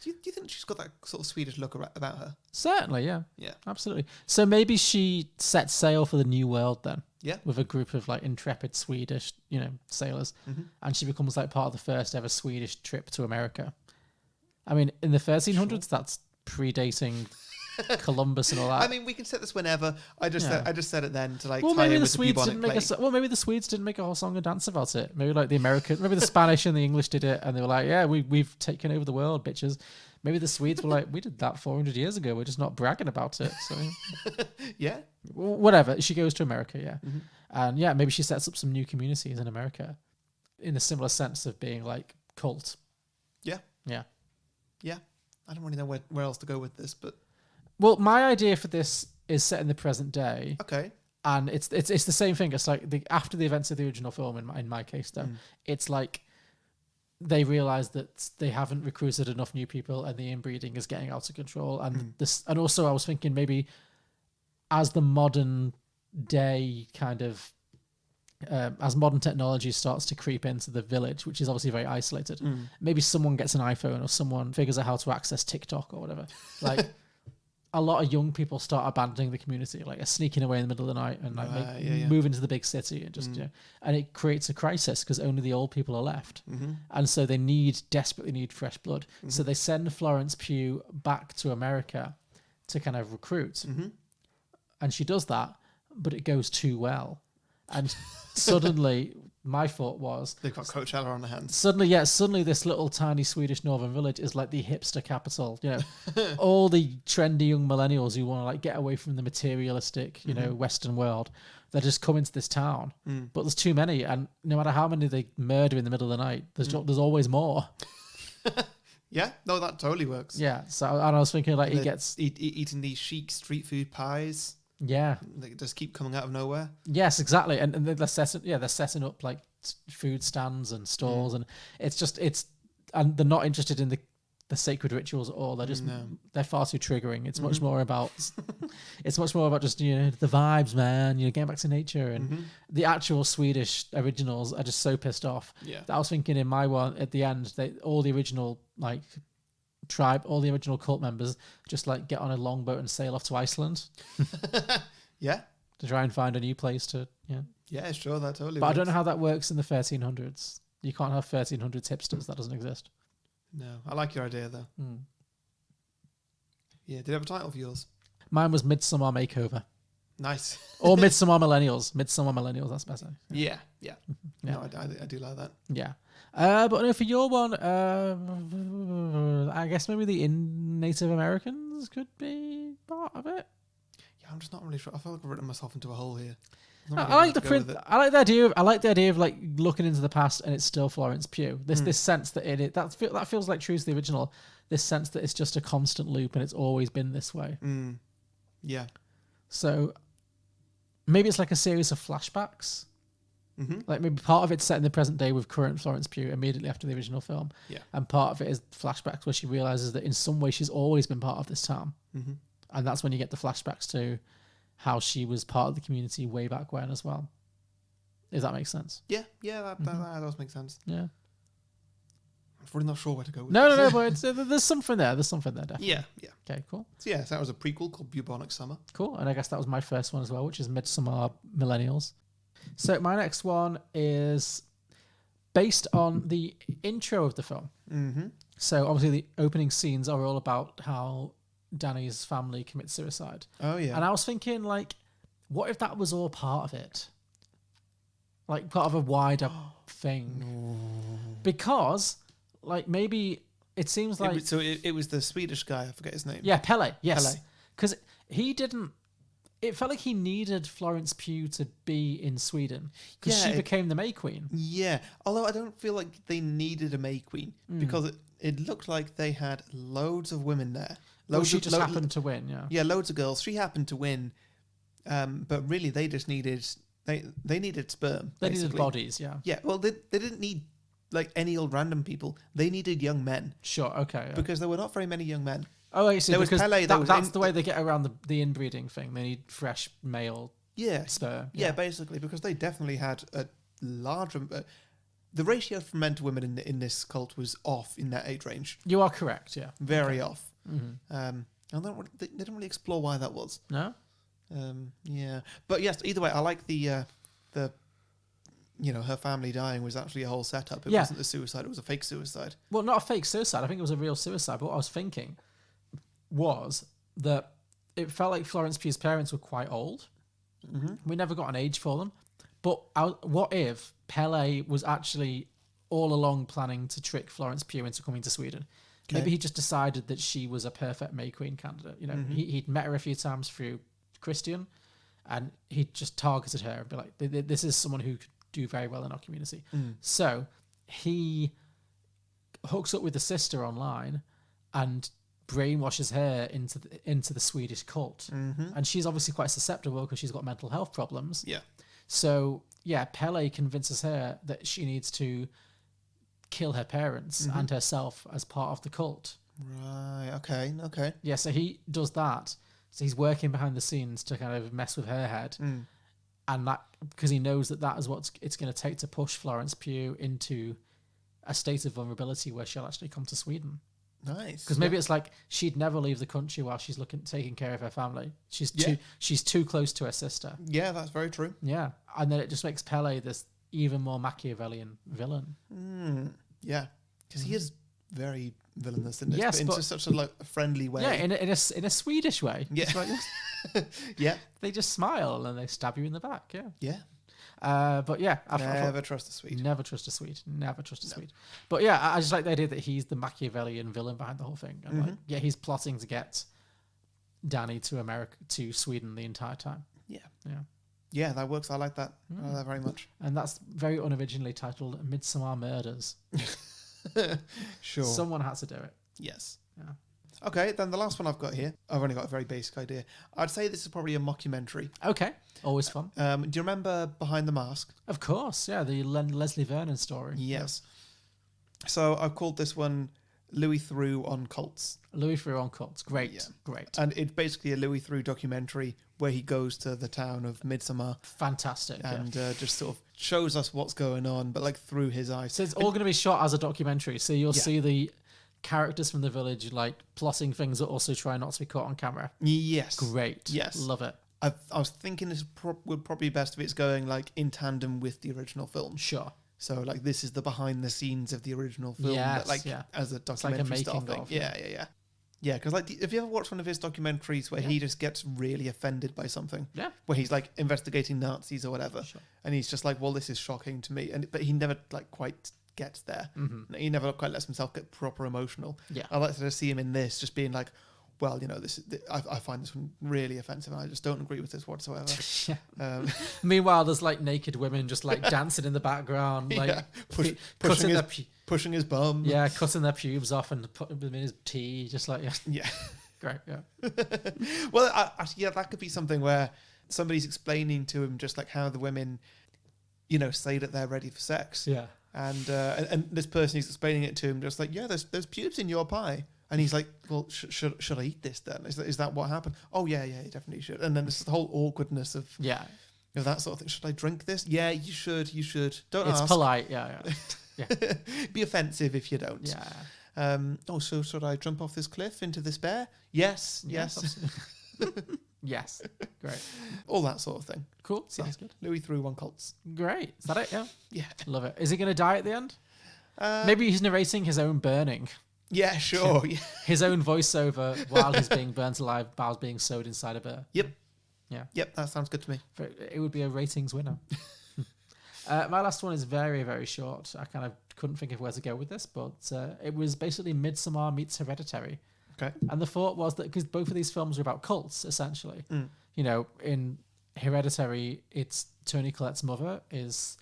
Do you think she's got that sort of Swedish look about her? Certainly, yeah. Yeah. Absolutely. So maybe she sets sail for the new world then. Yeah. With a group of like intrepid Swedish, sailors. Mm-hmm. And she becomes like part of the first ever Swedish trip to America. I mean, in the 1300s, that's predating Columbus and all that. I mean, we can set this whenever. I just said it then to like. Well, tie maybe in the with Swedes the didn't make maybe the Swedes didn't make a whole song and dance about it. Maybe like maybe the Spanish and the English did it, and they were like, "Yeah, we've taken over the world, bitches." Maybe the Swedes were like, "We did that 400 years ago. We're just not bragging about it." So yeah, whatever. She goes to America, yeah, and yeah, maybe she sets up some new communities in America, in a similar sense of being like cult. Yeah. Yeah. I don't really know where else to go with this, but Well, my idea for this is set in the present day. Okay. And it's the same thing. It's like after the events of the original film, in my case, though, it's like they realize that they haven't recruited enough new people and the inbreeding is getting out of control. And and also I was thinking maybe as the modern day kind of, as modern technology starts to creep into the village, which is obviously very isolated, maybe someone gets an iPhone or someone figures out how to access TikTok or whatever. Like a lot of young people start abandoning the community, like sneaking away in the middle of the night and like move into the big city and just, and it creates a crisis because only the old people are left. And so they desperately need fresh blood. So they send Florence Pugh back to America to kind of recruit. And she does that, but it goes too well. And suddenly, my thought was... They've got Coachella on their hands. Suddenly this little tiny Swedish northern village is like the hipster capital. You know, all the trendy young millennials who want to like get away from the materialistic, Western world, they just come into this town. But there's too many, and no matter how many they murder in the middle of the night, there's always more. Yeah, no, that totally works. Yeah, so and I was thinking like And he gets eating these chic street food pies. Yeah, they just keep coming out of nowhere. Yes, exactly, and they're setting up like food stands and stalls, and and they're not interested in the sacred rituals at all. They're just they're far too triggering. It's much more about just the vibes, man. Getting back to nature, and the actual Swedish originals are just so pissed off. Yeah, that I was thinking in my one at the end, all the original like tribe, all the original cult members just like get on a longboat and sail off to Iceland. Yeah, to try and find a new place to yeah, sure, that totally but works. I don't know how that works in the 1300s. You can't have 1300s hipsters. That doesn't exist. No, I like your idea though. Yeah, did you have a title for yours? Mine was Midsommar Makeover. Nice. Or Midsommar Millennials. Midsommar Millennials, that's better. Yeah. No, I do like that. Yeah. But no, for your one, I guess maybe the Native Americans could be part of it. Yeah, I'm just not really sure. I feel like I've written myself into a hole here. I like the idea of like looking into the past and it's still Florence Pugh. This sense that that feels like true to the original. This sense that it's just a constant loop and it's always been this way. Yeah. So maybe it's like a series of flashbacks. Like maybe part of it's set in the present day with current Florence Pugh immediately after the original film. Yeah. And part of it is flashbacks where she realizes that in some way she's always been part of this town. And that's when you get the flashbacks to how she was part of the community way back when as well. If that makes sense. Yeah, that does make sense. Yeah. I'm really not sure where to go with No, this. but there's something there. There's something there, definitely. Yeah. Okay, cool. So yeah, so that was a prequel called Bubonic Summer. Cool. And I guess that was my first one as well, which is Midsommar Millennials. So my next one is based on the intro of the film. So obviously the opening scenes are all about how Danny's family commits suicide. Oh yeah. And I was thinking, like, what if that was all part of it? Like part of a wider thing. Because, like, maybe it seems like... It was the Swedish guy, I forget his name. Yeah, Pelle, yes. Pelle. Because he didn't... It felt like he needed Florence Pugh to be in Sweden because she became the May Queen. Yeah, although I don't feel like they needed a May Queen because it looked like they had loads of women there. She just happened to win, yeah. Yeah, loads of girls. She happened to win, but really they just needed they needed sperm. They needed bodies, yeah. Yeah, well they didn't need like any old random people. They needed young men. Sure, okay. Yeah. Because there were not very many young men. Oh, I see. There Because was Pele. that's the way they get around the inbreeding thing. They need fresh male sperm. Yeah, basically, because they definitely had a large... the ratio from men to women in this cult was off in that age range. You are correct, yeah. Very off. And they didn't really explore why that was. No? Yeah. But yes, either way, I like the her family dying was actually a whole setup. It wasn't a suicide, it was a fake suicide. Well, not a fake suicide. I think it was a real suicide. But what I was thinking was that it felt like Florence Pugh's parents were quite old. We never got an age for them. But what if Pele was actually all along planning to trick Florence Pugh into coming to Sweden? Okay. Maybe he just decided that she was a perfect May Queen candidate. You know, he'd met her a few times through Christian, and he just targeted her and be like, "This is someone who could do very well in our community." So he hooks up with the sister online and brainwashes her into the Swedish cult, and she's obviously quite susceptible because she's got mental health problems. Yeah. So yeah, Pele convinces her that she needs to kill her parents and herself as part of the cult. Right. Okay. Yeah. So he does that. So he's working behind the scenes to kind of mess with her head, and that because he knows that is what it's going to take to push Florence Pugh into a state of vulnerability where she'll actually come to Sweden. Nice. Because maybe it's like she'd never leave the country while she's taking care of her family. She's too close to her sister. Yeah, that's very true. Yeah, and then it just makes Pele this even more Machiavellian villain. Yeah, because he is very villainous in this, Yes, but in but- such a friendly way. Yeah, in a Swedish way. Yeah. It's like, Yeah. they just smile and they stab you in the back. Yeah. Yeah. But yeah, Never trust a Swede. Never trust a Swede. Never trust a Swede. But yeah, I just like the idea that he's the Machiavellian villain behind the whole thing. And like, yeah, he's plotting to get Danny to Sweden the entire time. Yeah. Yeah. Yeah, that works. I like that. I like that very much. And that's very unoriginally titled Midsommar Murders. Sure. Someone had to do it. Yes. Yeah. Okay, then the last one I've got here, I've only got a very basic idea. I'd say this is probably a mockumentary. Okay. Always fun. Do you remember Behind the Mask? Of course, yeah, the Leslie Vernon story. Yes. So I've called this one Louis Theroux on cults. Louis Theroux on cults. Great, great. And it's basically a Louis Theroux documentary where he goes to the town of Midsommar. Fantastic. And just sort of shows us what's going on, but like through his eyes. So it's all going to be shot as a documentary. So you'll see the characters from the village like plotting things that also try not to be caught on camera. Yes. Great. Yes. Love it. I was thinking this would probably be best if it's going like in tandem with the original film. Sure. So like this is the behind the scenes of the original film, Yes, but like yeah. as a It's like a documentary style making thing. of, Yeah, because like have you ever watched one of his documentaries where he just gets really offended by something? Yeah. Where he's like investigating Nazis or whatever, Sure. and he's just like, well, this is shocking to me, but he never like quite gets there. He never quite lets himself get proper emotional. Yeah. I like to see him in this, just being like, well, you know, I find this one really offensive, and I just don't agree with this whatsoever. Meanwhile, there's like naked women just like dancing in the background, like pushing his bum. Yeah, cutting their pubes off and putting them in his tea, just like yeah. Great, yeah. Well, actually, that could be something where somebody's explaining to him just like how the women, you know, say that they're ready for sex. Yeah. And this person is explaining it to him just like, yeah, there's pubes in your pie. And he's like, well, should I eat this then? Is that what happened? Oh, yeah, you definitely should. And then there's the whole awkwardness of that sort of thing. Should I drink this? Yeah, you should. Don't ask. It's polite, yeah. Be offensive if you don't. Yeah. So should I jump off this cliff into this bear? Yes. Yes. Great. All that sort of thing. Cool. Sounds good. Louis Theroux on cults. Great. Is that it? Yeah. Yeah. Love it. Is he going to die at the end? Maybe he's narrating his own burning. Yeah, sure. His own voiceover while he's being burnt alive, while being sewed inside a bear. Yep. Yeah. Yep, that sounds good to me. It would be a ratings winner. My last one is very, very short. I kind of couldn't think of where to go with this, but it was basically Midsommar meets Hereditary. Okay. And the thought was that because both of these films are about cults, essentially. You know, in Hereditary, it's Toni Collette's mother is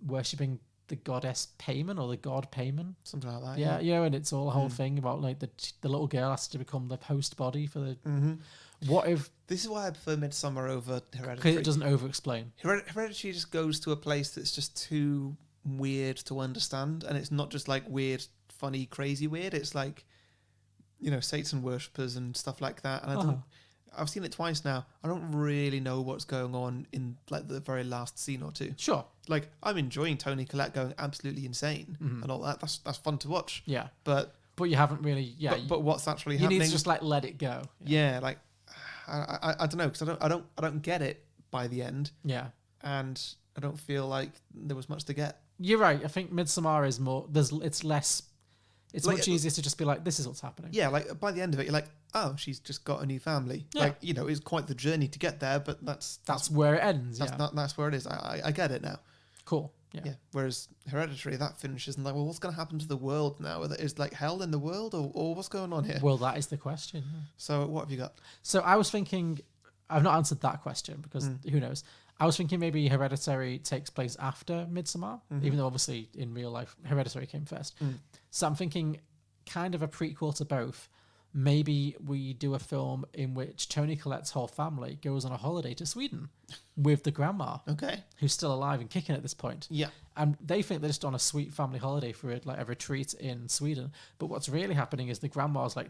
worshipping the goddess Payman or the god Payman. Something like that. Yeah, you know, and it's all a whole thing about like the little girl has to become the host body for the... What if... This is why I prefer Midsommar over Hereditary. Because it doesn't over-explain. Hereditary just goes to a place that's just too weird to understand, and it's not just like weird, funny, crazy weird. It's like, you know, Satan worshippers and stuff like that. And I've seen it twice now. I don't really know what's going on in like the very last scene or two. Sure. Like I'm enjoying Toni Collette going absolutely insane and all that. That's fun to watch. Yeah. But you haven't really. Yeah. But what's actually you happening? You need to just like let it go. Yeah. Like I don't know, because I don't get it by the end. Yeah. And I don't feel like there was much to get. You're right. I think Midsommar is more. It's less. It's like, much easier to just be like, this is what's happening. Yeah, like by the end of it, you're like, oh, she's just got a new family. Yeah. Like, you know, it's quite the journey to get there, but that's where it ends. That's where it is. I get it now. Cool. Yeah. Whereas Hereditary, that finishes and like, well, what's going to happen to the world now? Is like hell in the world, or what's going on here? Well, that is the question. So what have you got? So I was thinking, I've not answered that question because who knows. I was thinking maybe Hereditary takes place after Midsommar, even though obviously in real life Hereditary came first. So I'm thinking kind of a prequel to both, maybe we do a film in which Toni Collette's whole family goes on a holiday to Sweden with the grandma. Okay. Who's still alive and kicking at this point. Yeah. And they think they're just on a sweet family holiday for a retreat in Sweden. But what's really happening is the grandma's like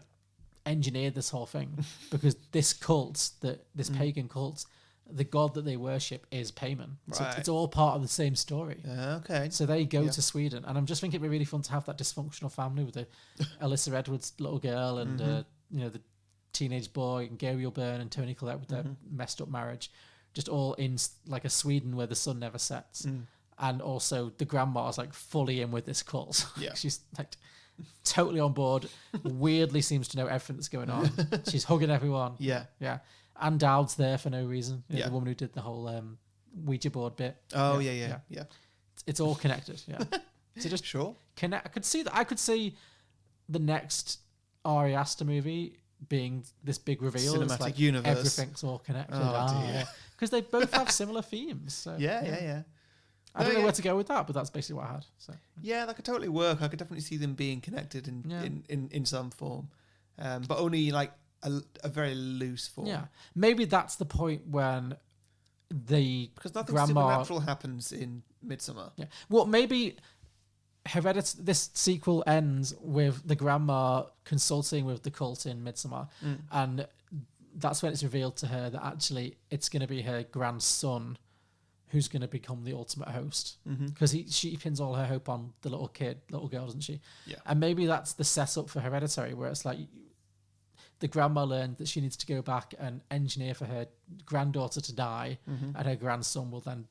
engineered this whole thing because this cult, this pagan cult, the god that they worship is payment. So Right. it's all part of the same story. Okay. So they go to Sweden, and I'm just thinking it'd be really fun to have that dysfunctional family with the Alyssa Edwards little girl and the teenage boy and Gabriel Byrne and Toni Collette with their messed up marriage, just all in like a Sweden where the sun never sets. And also the grandma's like fully in with this cult. Yeah. She's like totally on board. Weirdly seems to know everything that's going on. She's hugging everyone. Yeah. Yeah. And Dowd's there for no reason. The woman who did the whole Ouija board bit. Oh, yeah. It's all connected. Yeah. So just sure. Connect. I could see that. I could see the next Ari Aster movie being this big reveal. It's Cinematic like universe. Everything's all connected. Oh, dear. Because they both have similar themes. So, Yeah. I don't know where to go with that, but that's basically what I had. So Yeah, that could totally work. I could definitely see them being connected in some form, but only like a very loose form. yeah, maybe that's the point when because nothing supernatural happens in Midsommar. Yeah, well, maybe this sequel ends with the grandma consulting with the cult in Midsommar, and that's when it's revealed to her that actually it's going to be her grandson who's going to become the ultimate host, because she pins all her hope on the little girl, doesn't she? Yeah. And maybe that's the setup for Hereditary, where it's like the grandma learned that she needs to go back and engineer for her granddaughter to die, and her grandson will then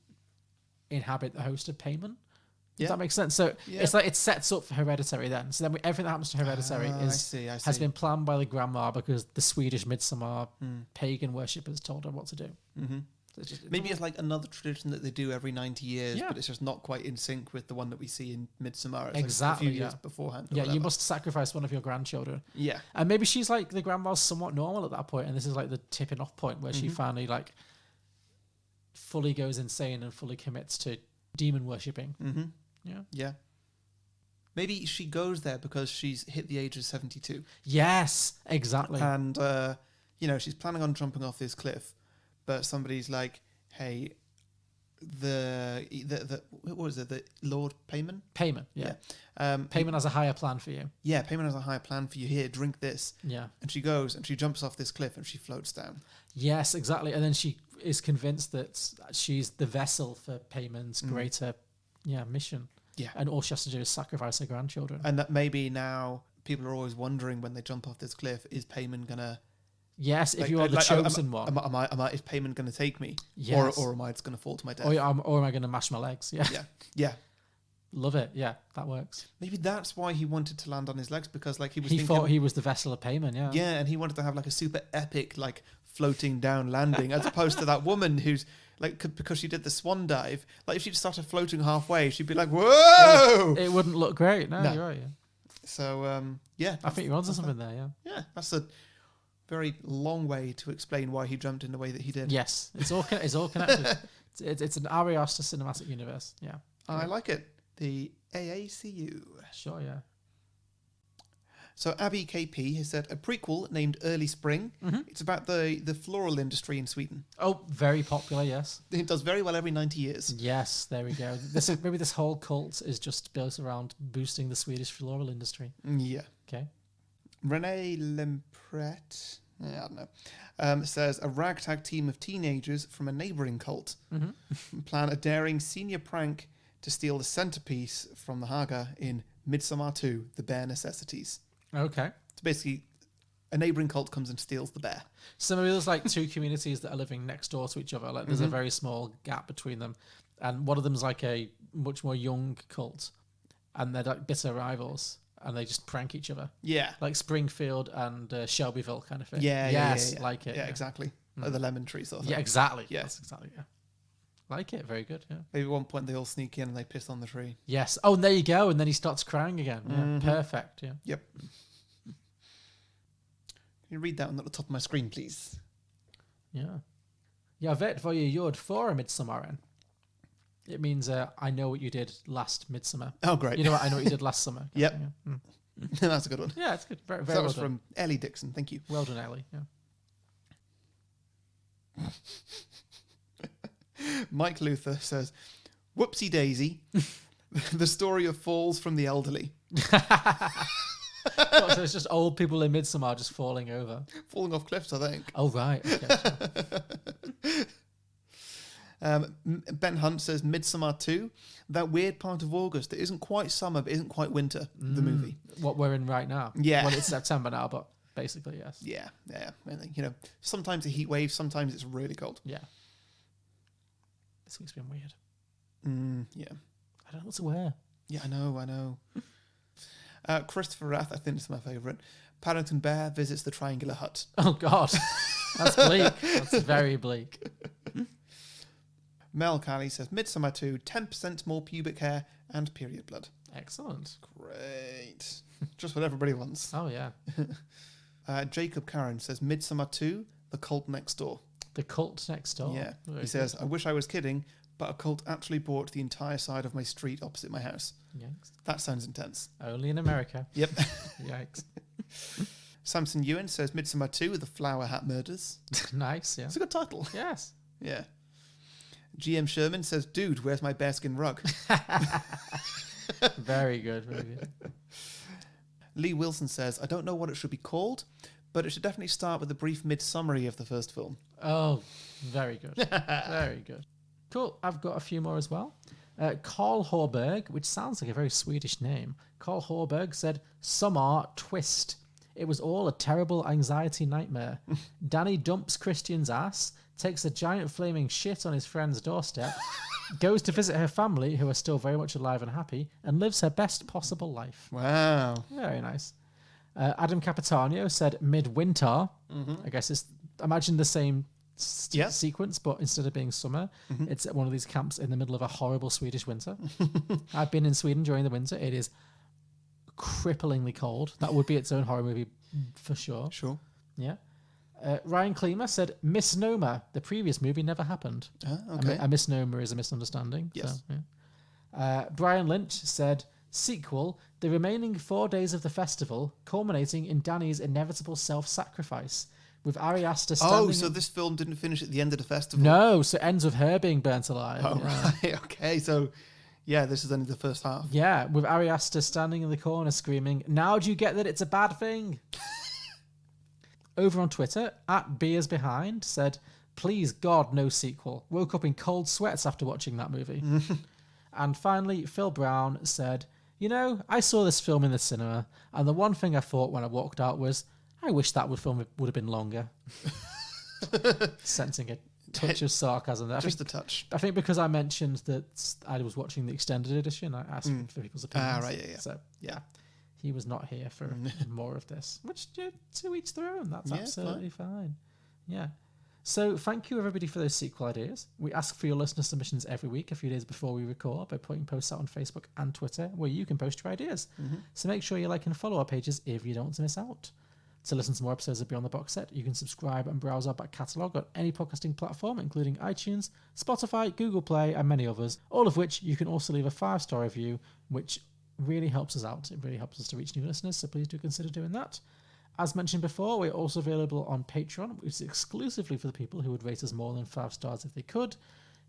inhabit the host of Payment. Does that make sense? So it's like it sets up for Hereditary then. So then everything that happens to Hereditary has been planned by the grandma because the Swedish Midsommar pagan worshippers told her what to do. Maybe it's like another tradition that they do every 90 years, but it's just not quite in sync with the one that we see in Midsommar. It's Exactly. like a few years beforehand. or Yeah, you whatever. must sacrifice one of your grandchildren. Yeah. And maybe she's like the grandma's somewhat normal at that point, and this is like the tipping off point where she finally like fully goes insane and fully commits to demon worshipping. Yeah. Maybe she goes there because she's hit the age of 72. Yes, exactly. And, she's planning on jumping off this cliff, but somebody's like, hey, what was it? The Lord Payment? Payment, yeah. Payment has a higher plan for you. Yeah, Payment has a higher plan for you. Here, drink this. Yeah. And she goes and she jumps off this cliff and she floats down. Yes, exactly. And then she is convinced that she's the vessel for Payment's greater mission. Yeah. And all she has to do is sacrifice her grandchildren. And that maybe now people are always wondering when they jump off this cliff, is Payment gonna... Yes, if you are the chosen one. Is Payment going to take me? Yes. Or am I just going to fall to my death? Or am I going to mash my legs? Yeah. Yeah. Love it. Yeah, that works. Maybe that's why he wanted to land on his legs, because like he thought he was the vessel of Payment, yeah. Yeah, and he wanted to have like a super epic, like floating down landing, as opposed to that woman who's like, because she did the swan dive, like if she just started floating halfway, she'd be like, whoa! It wouldn't look great. No, you're right. Yeah. So, yeah. I think you're onto something there, yeah. Yeah, that's a very long way to explain why he jumped in the way that he did. Yes, it's all connected. it's an Ari Aster cinematic universe. Yeah, I like it. The AACU. Sure, yeah. So Abby KP has said a prequel named Early Spring. It's about the floral industry in Sweden. Oh, very popular. Yes, it does very well every 90 years. Yes, there we go. Maybe this whole cult is just built around boosting the Swedish floral industry. Yeah. Okay. Renee Lempret, I don't know, says a ragtag team of teenagers from a neighbouring cult plan a daring senior prank to steal the centrepiece from the Haga in Midsommar 2, The Bare Necessities. Okay. So basically, a neighbouring cult comes and steals the bear. So maybe there's like two communities that are living next door to each other. Like there's a very small gap between them. And one of them's like a much more young cult. And they're like bitter rivals. And they just prank each other. Yeah. Like Springfield and Shelbyville kind of thing. Yeah, yes, yeah. Like it. Yeah, exactly. Like the lemon tree sort of thing. Yeah, exactly. Yeah. Yes, exactly, yeah. Like it, very good, yeah. Maybe at one point they all sneak in and they piss on the tree. Yes. Oh, and there you go. And then he starts crying again. Yeah, perfect, yeah. Yep. Can you read that one at the top of my screen, please? Yeah. Jag vet vad jag gjorde förra midsommaren. It means I know what you did last midsummer. Oh, great. You know what? I know what you did last summer. Yep. Yeah. That's a good one. Yeah, it's good. Very, So very that well was done. from Ellie Dixon. Thank you. Well done, Ellie. Yeah. Mike Luther says, "Whoopsie daisy, the story of falls from the elderly." So it's just old people in Midsommar just falling over. Falling off cliffs, I think. Oh, right. Okay. Ben Hunt says, "Midsommar 2, that weird part of August that isn't quite summer but isn't quite winter." The movie. What we're in right now. Yeah. Well, it's September now, but basically, yes. Yeah. I think, sometimes a heat wave, sometimes it's really cold. Yeah. This week's been weird. Yeah. I don't know what to wear. Yeah, I know. Christopher Rath, I think it's my favourite. Paddington Bear visits the triangular hut. Oh, God. That's bleak. That's very bleak. Mel Cali says, "Midsommar 2, 10% more pubic hair and period blood." Excellent. Great. Just what everybody wants. Oh, yeah. Jacob Karen says, "Midsommar 2, the cult next door." The cult next door. Yeah. Very He says, "I wish I was kidding, but a cult actually bought the entire side of my street opposite my house." Yikes. That sounds intense. Only in America. Yep. Yikes. Samson Ewan says, "Midsommar 2, the Flower Hat Murders." Nice, yeah. It's a good title. Yes. Yeah. GM Sherman says, "Dude, where's my bearskin rug?" Very good, very good. Lee Wilson says, "I don't know what it should be called, but it should definitely start with a brief mid-summary of the first film." Oh, very good. Very good. Cool. I've got a few more as well. Carl Horberg, which sounds like a very Swedish name. Carl Horberg said, "Sommar twist. It was all a terrible anxiety nightmare. Danny dumps Christian's ass, takes a giant flaming shit on his friend's doorstep, goes to visit her family, who are still very much alive and happy, and lives her best possible life." Wow. Very nice. Adam Capitano said, "Midwinter." I guess it's, imagine the same sequence, but instead of being summer, it's at one of these camps in the middle of a horrible Swedish winter. I've been in Sweden during the winter. It is cripplingly cold. That would be its own horror movie for sure. Sure. Yeah. Ryan Klima said, "Misnomer. The previous movie never happened." Okay. A misnomer is a misunderstanding. Yes. So, yeah. Brian Lynch said, "Sequel. The remaining 4 days of the festival, culminating in Danny's inevitable self-sacrifice, with Ari Aster standing..." Oh, so this film didn't finish at the end of the festival? No, so it ends with her being burnt alive. Oh, Yeah. right. Okay, so yeah, this is only the first half. Yeah, with Ari Aster standing in the corner screaming, "Now do you get that it's a bad thing?" Over on Twitter, @BeersBehind said, "Please God, no sequel. Woke up in cold sweats after watching that movie." And finally, Phil Brown said, "I saw this film in the cinema, and the one thing I thought when I walked out was, I wish that film would have been longer." Sensing a touch of sarcasm there. Just a touch. I think because I mentioned that I was watching the extended edition, I asked for people's opinions. Right, yeah. So, yeah. He was not here for more of this, which to each their own. That's absolutely fine. Yeah. So thank you everybody for those sequel ideas. We ask for your listener submissions every week, a few days before we record, by putting posts out on Facebook and Twitter where you can post your ideas. So make sure you like and follow our pages if you don't want to miss out. To listen to more episodes of Beyond the Box Set, you can subscribe and browse our back catalogue on any podcasting platform, including iTunes, Spotify, Google Play, and many others, all of which you can also leave a 5-star review, which really helps us out. It really helps us to reach new listeners, so please do consider doing that. As mentioned before, we're also available on Patreon, which is exclusively for the people who would rate us more than 5 stars if they could.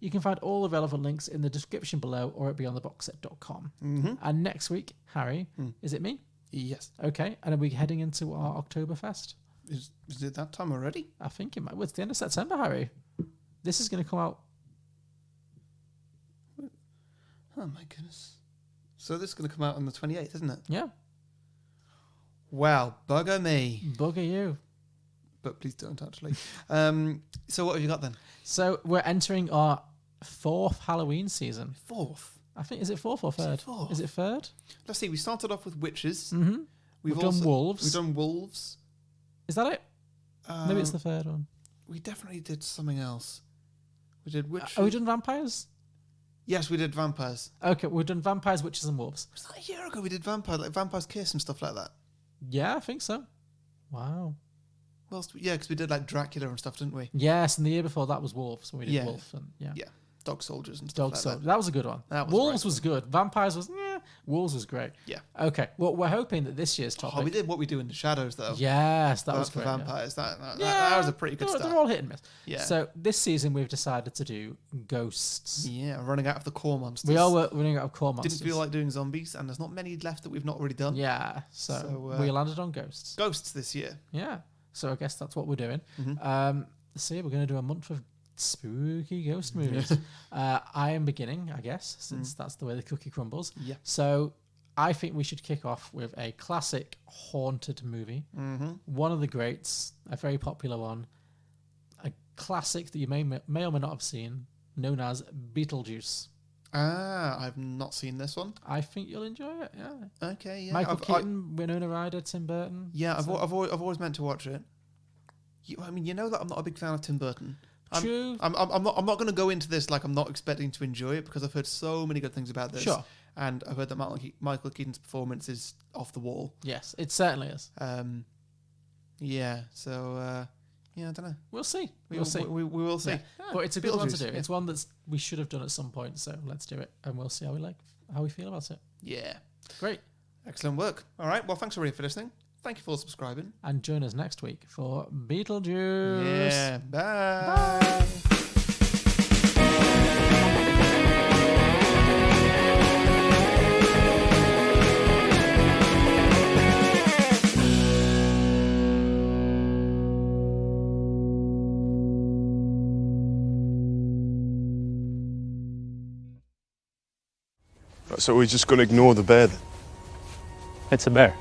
You can find all the relevant links in the description below or at beyondtheboxset.com. And next week, Harry, is it me? Yes. Okay, and are we heading into our Oktoberfest? Is it that time already? I think it might. Well, it's the end of September, Harry. This is going to come out. Oh my goodness. So this is going to come out on the 28th, isn't it? Yeah. Wow, bugger me. Bugger you. But please don't, actually. So what have you got then? So we're entering our 4th Halloween season. 4th? I think, is it 4th or 3rd? Is it 3rd? Let's see, we started off with witches. We've done wolves. We've done wolves. Is that it? Maybe it's the 3rd one. We definitely did something else. We did witches. Are we done vampires? Yes, we did vampires. Okay, we've done vampires, witches, and wolves. Was that a year ago we did Vampire's Kiss and stuff like that? Yeah, I think so. Wow. Well, yeah, because we did like Dracula and stuff, didn't we? Yes, and the year before that was wolves. When we did wolf and Dog soldiers and stuff Dog like soldiers. that. That was a good one. That was wolves right. was good. Vampires was, yeah. Wolves was great. Yeah. Okay. Well, we're hoping that this year's topic. Oh, we did What We Do in the Shadows, though. Yes, that was for great. vampires. That was a pretty good start. They're all hit and miss. Yeah. So this season we've decided to do ghosts. Yeah, running out of the core monsters. We are running out of core monsters. Didn't feel like doing zombies, and there's not many left that we've not already done. Yeah. So we landed on ghosts. Ghosts this year. Yeah. So I guess that's what we're doing. Mm-hmm. So yeah, we're going to do a month of spooky ghost movies. I am beginning, I guess, since that's the way the cookie crumbles. Yeah. So I think we should kick off with a classic haunted movie. Mm-hmm. One of the greats, a very popular one, a classic that you may or may not have seen, known as Beetlejuice. I've not seen this one. I think you'll enjoy it. Yeah. Okay. Yeah. Michael Keaton, Winona Ryder, Tim Burton. Yeah, I've always meant to watch it. I mean, you know that I'm not a big fan of Tim Burton. True. I'm not going to go into this like I'm not expecting to enjoy it because I've heard so many good things about this. Sure. And I've heard that Michael Keaton's performance is off the wall. Yes, it certainly is. Yeah. So yeah, I don't know. We'll see. We will see. Yeah. But it's a good one to do. It's one that we should have done at some point. So let's do it, and we'll see how we feel about it. Yeah. Great. Excellent work. All right. Well, thanks everybody for listening. Thank you for subscribing. And join us next week for Beetlejuice. Yeah. Bye. So we're just going to ignore the bear then? It's a bear.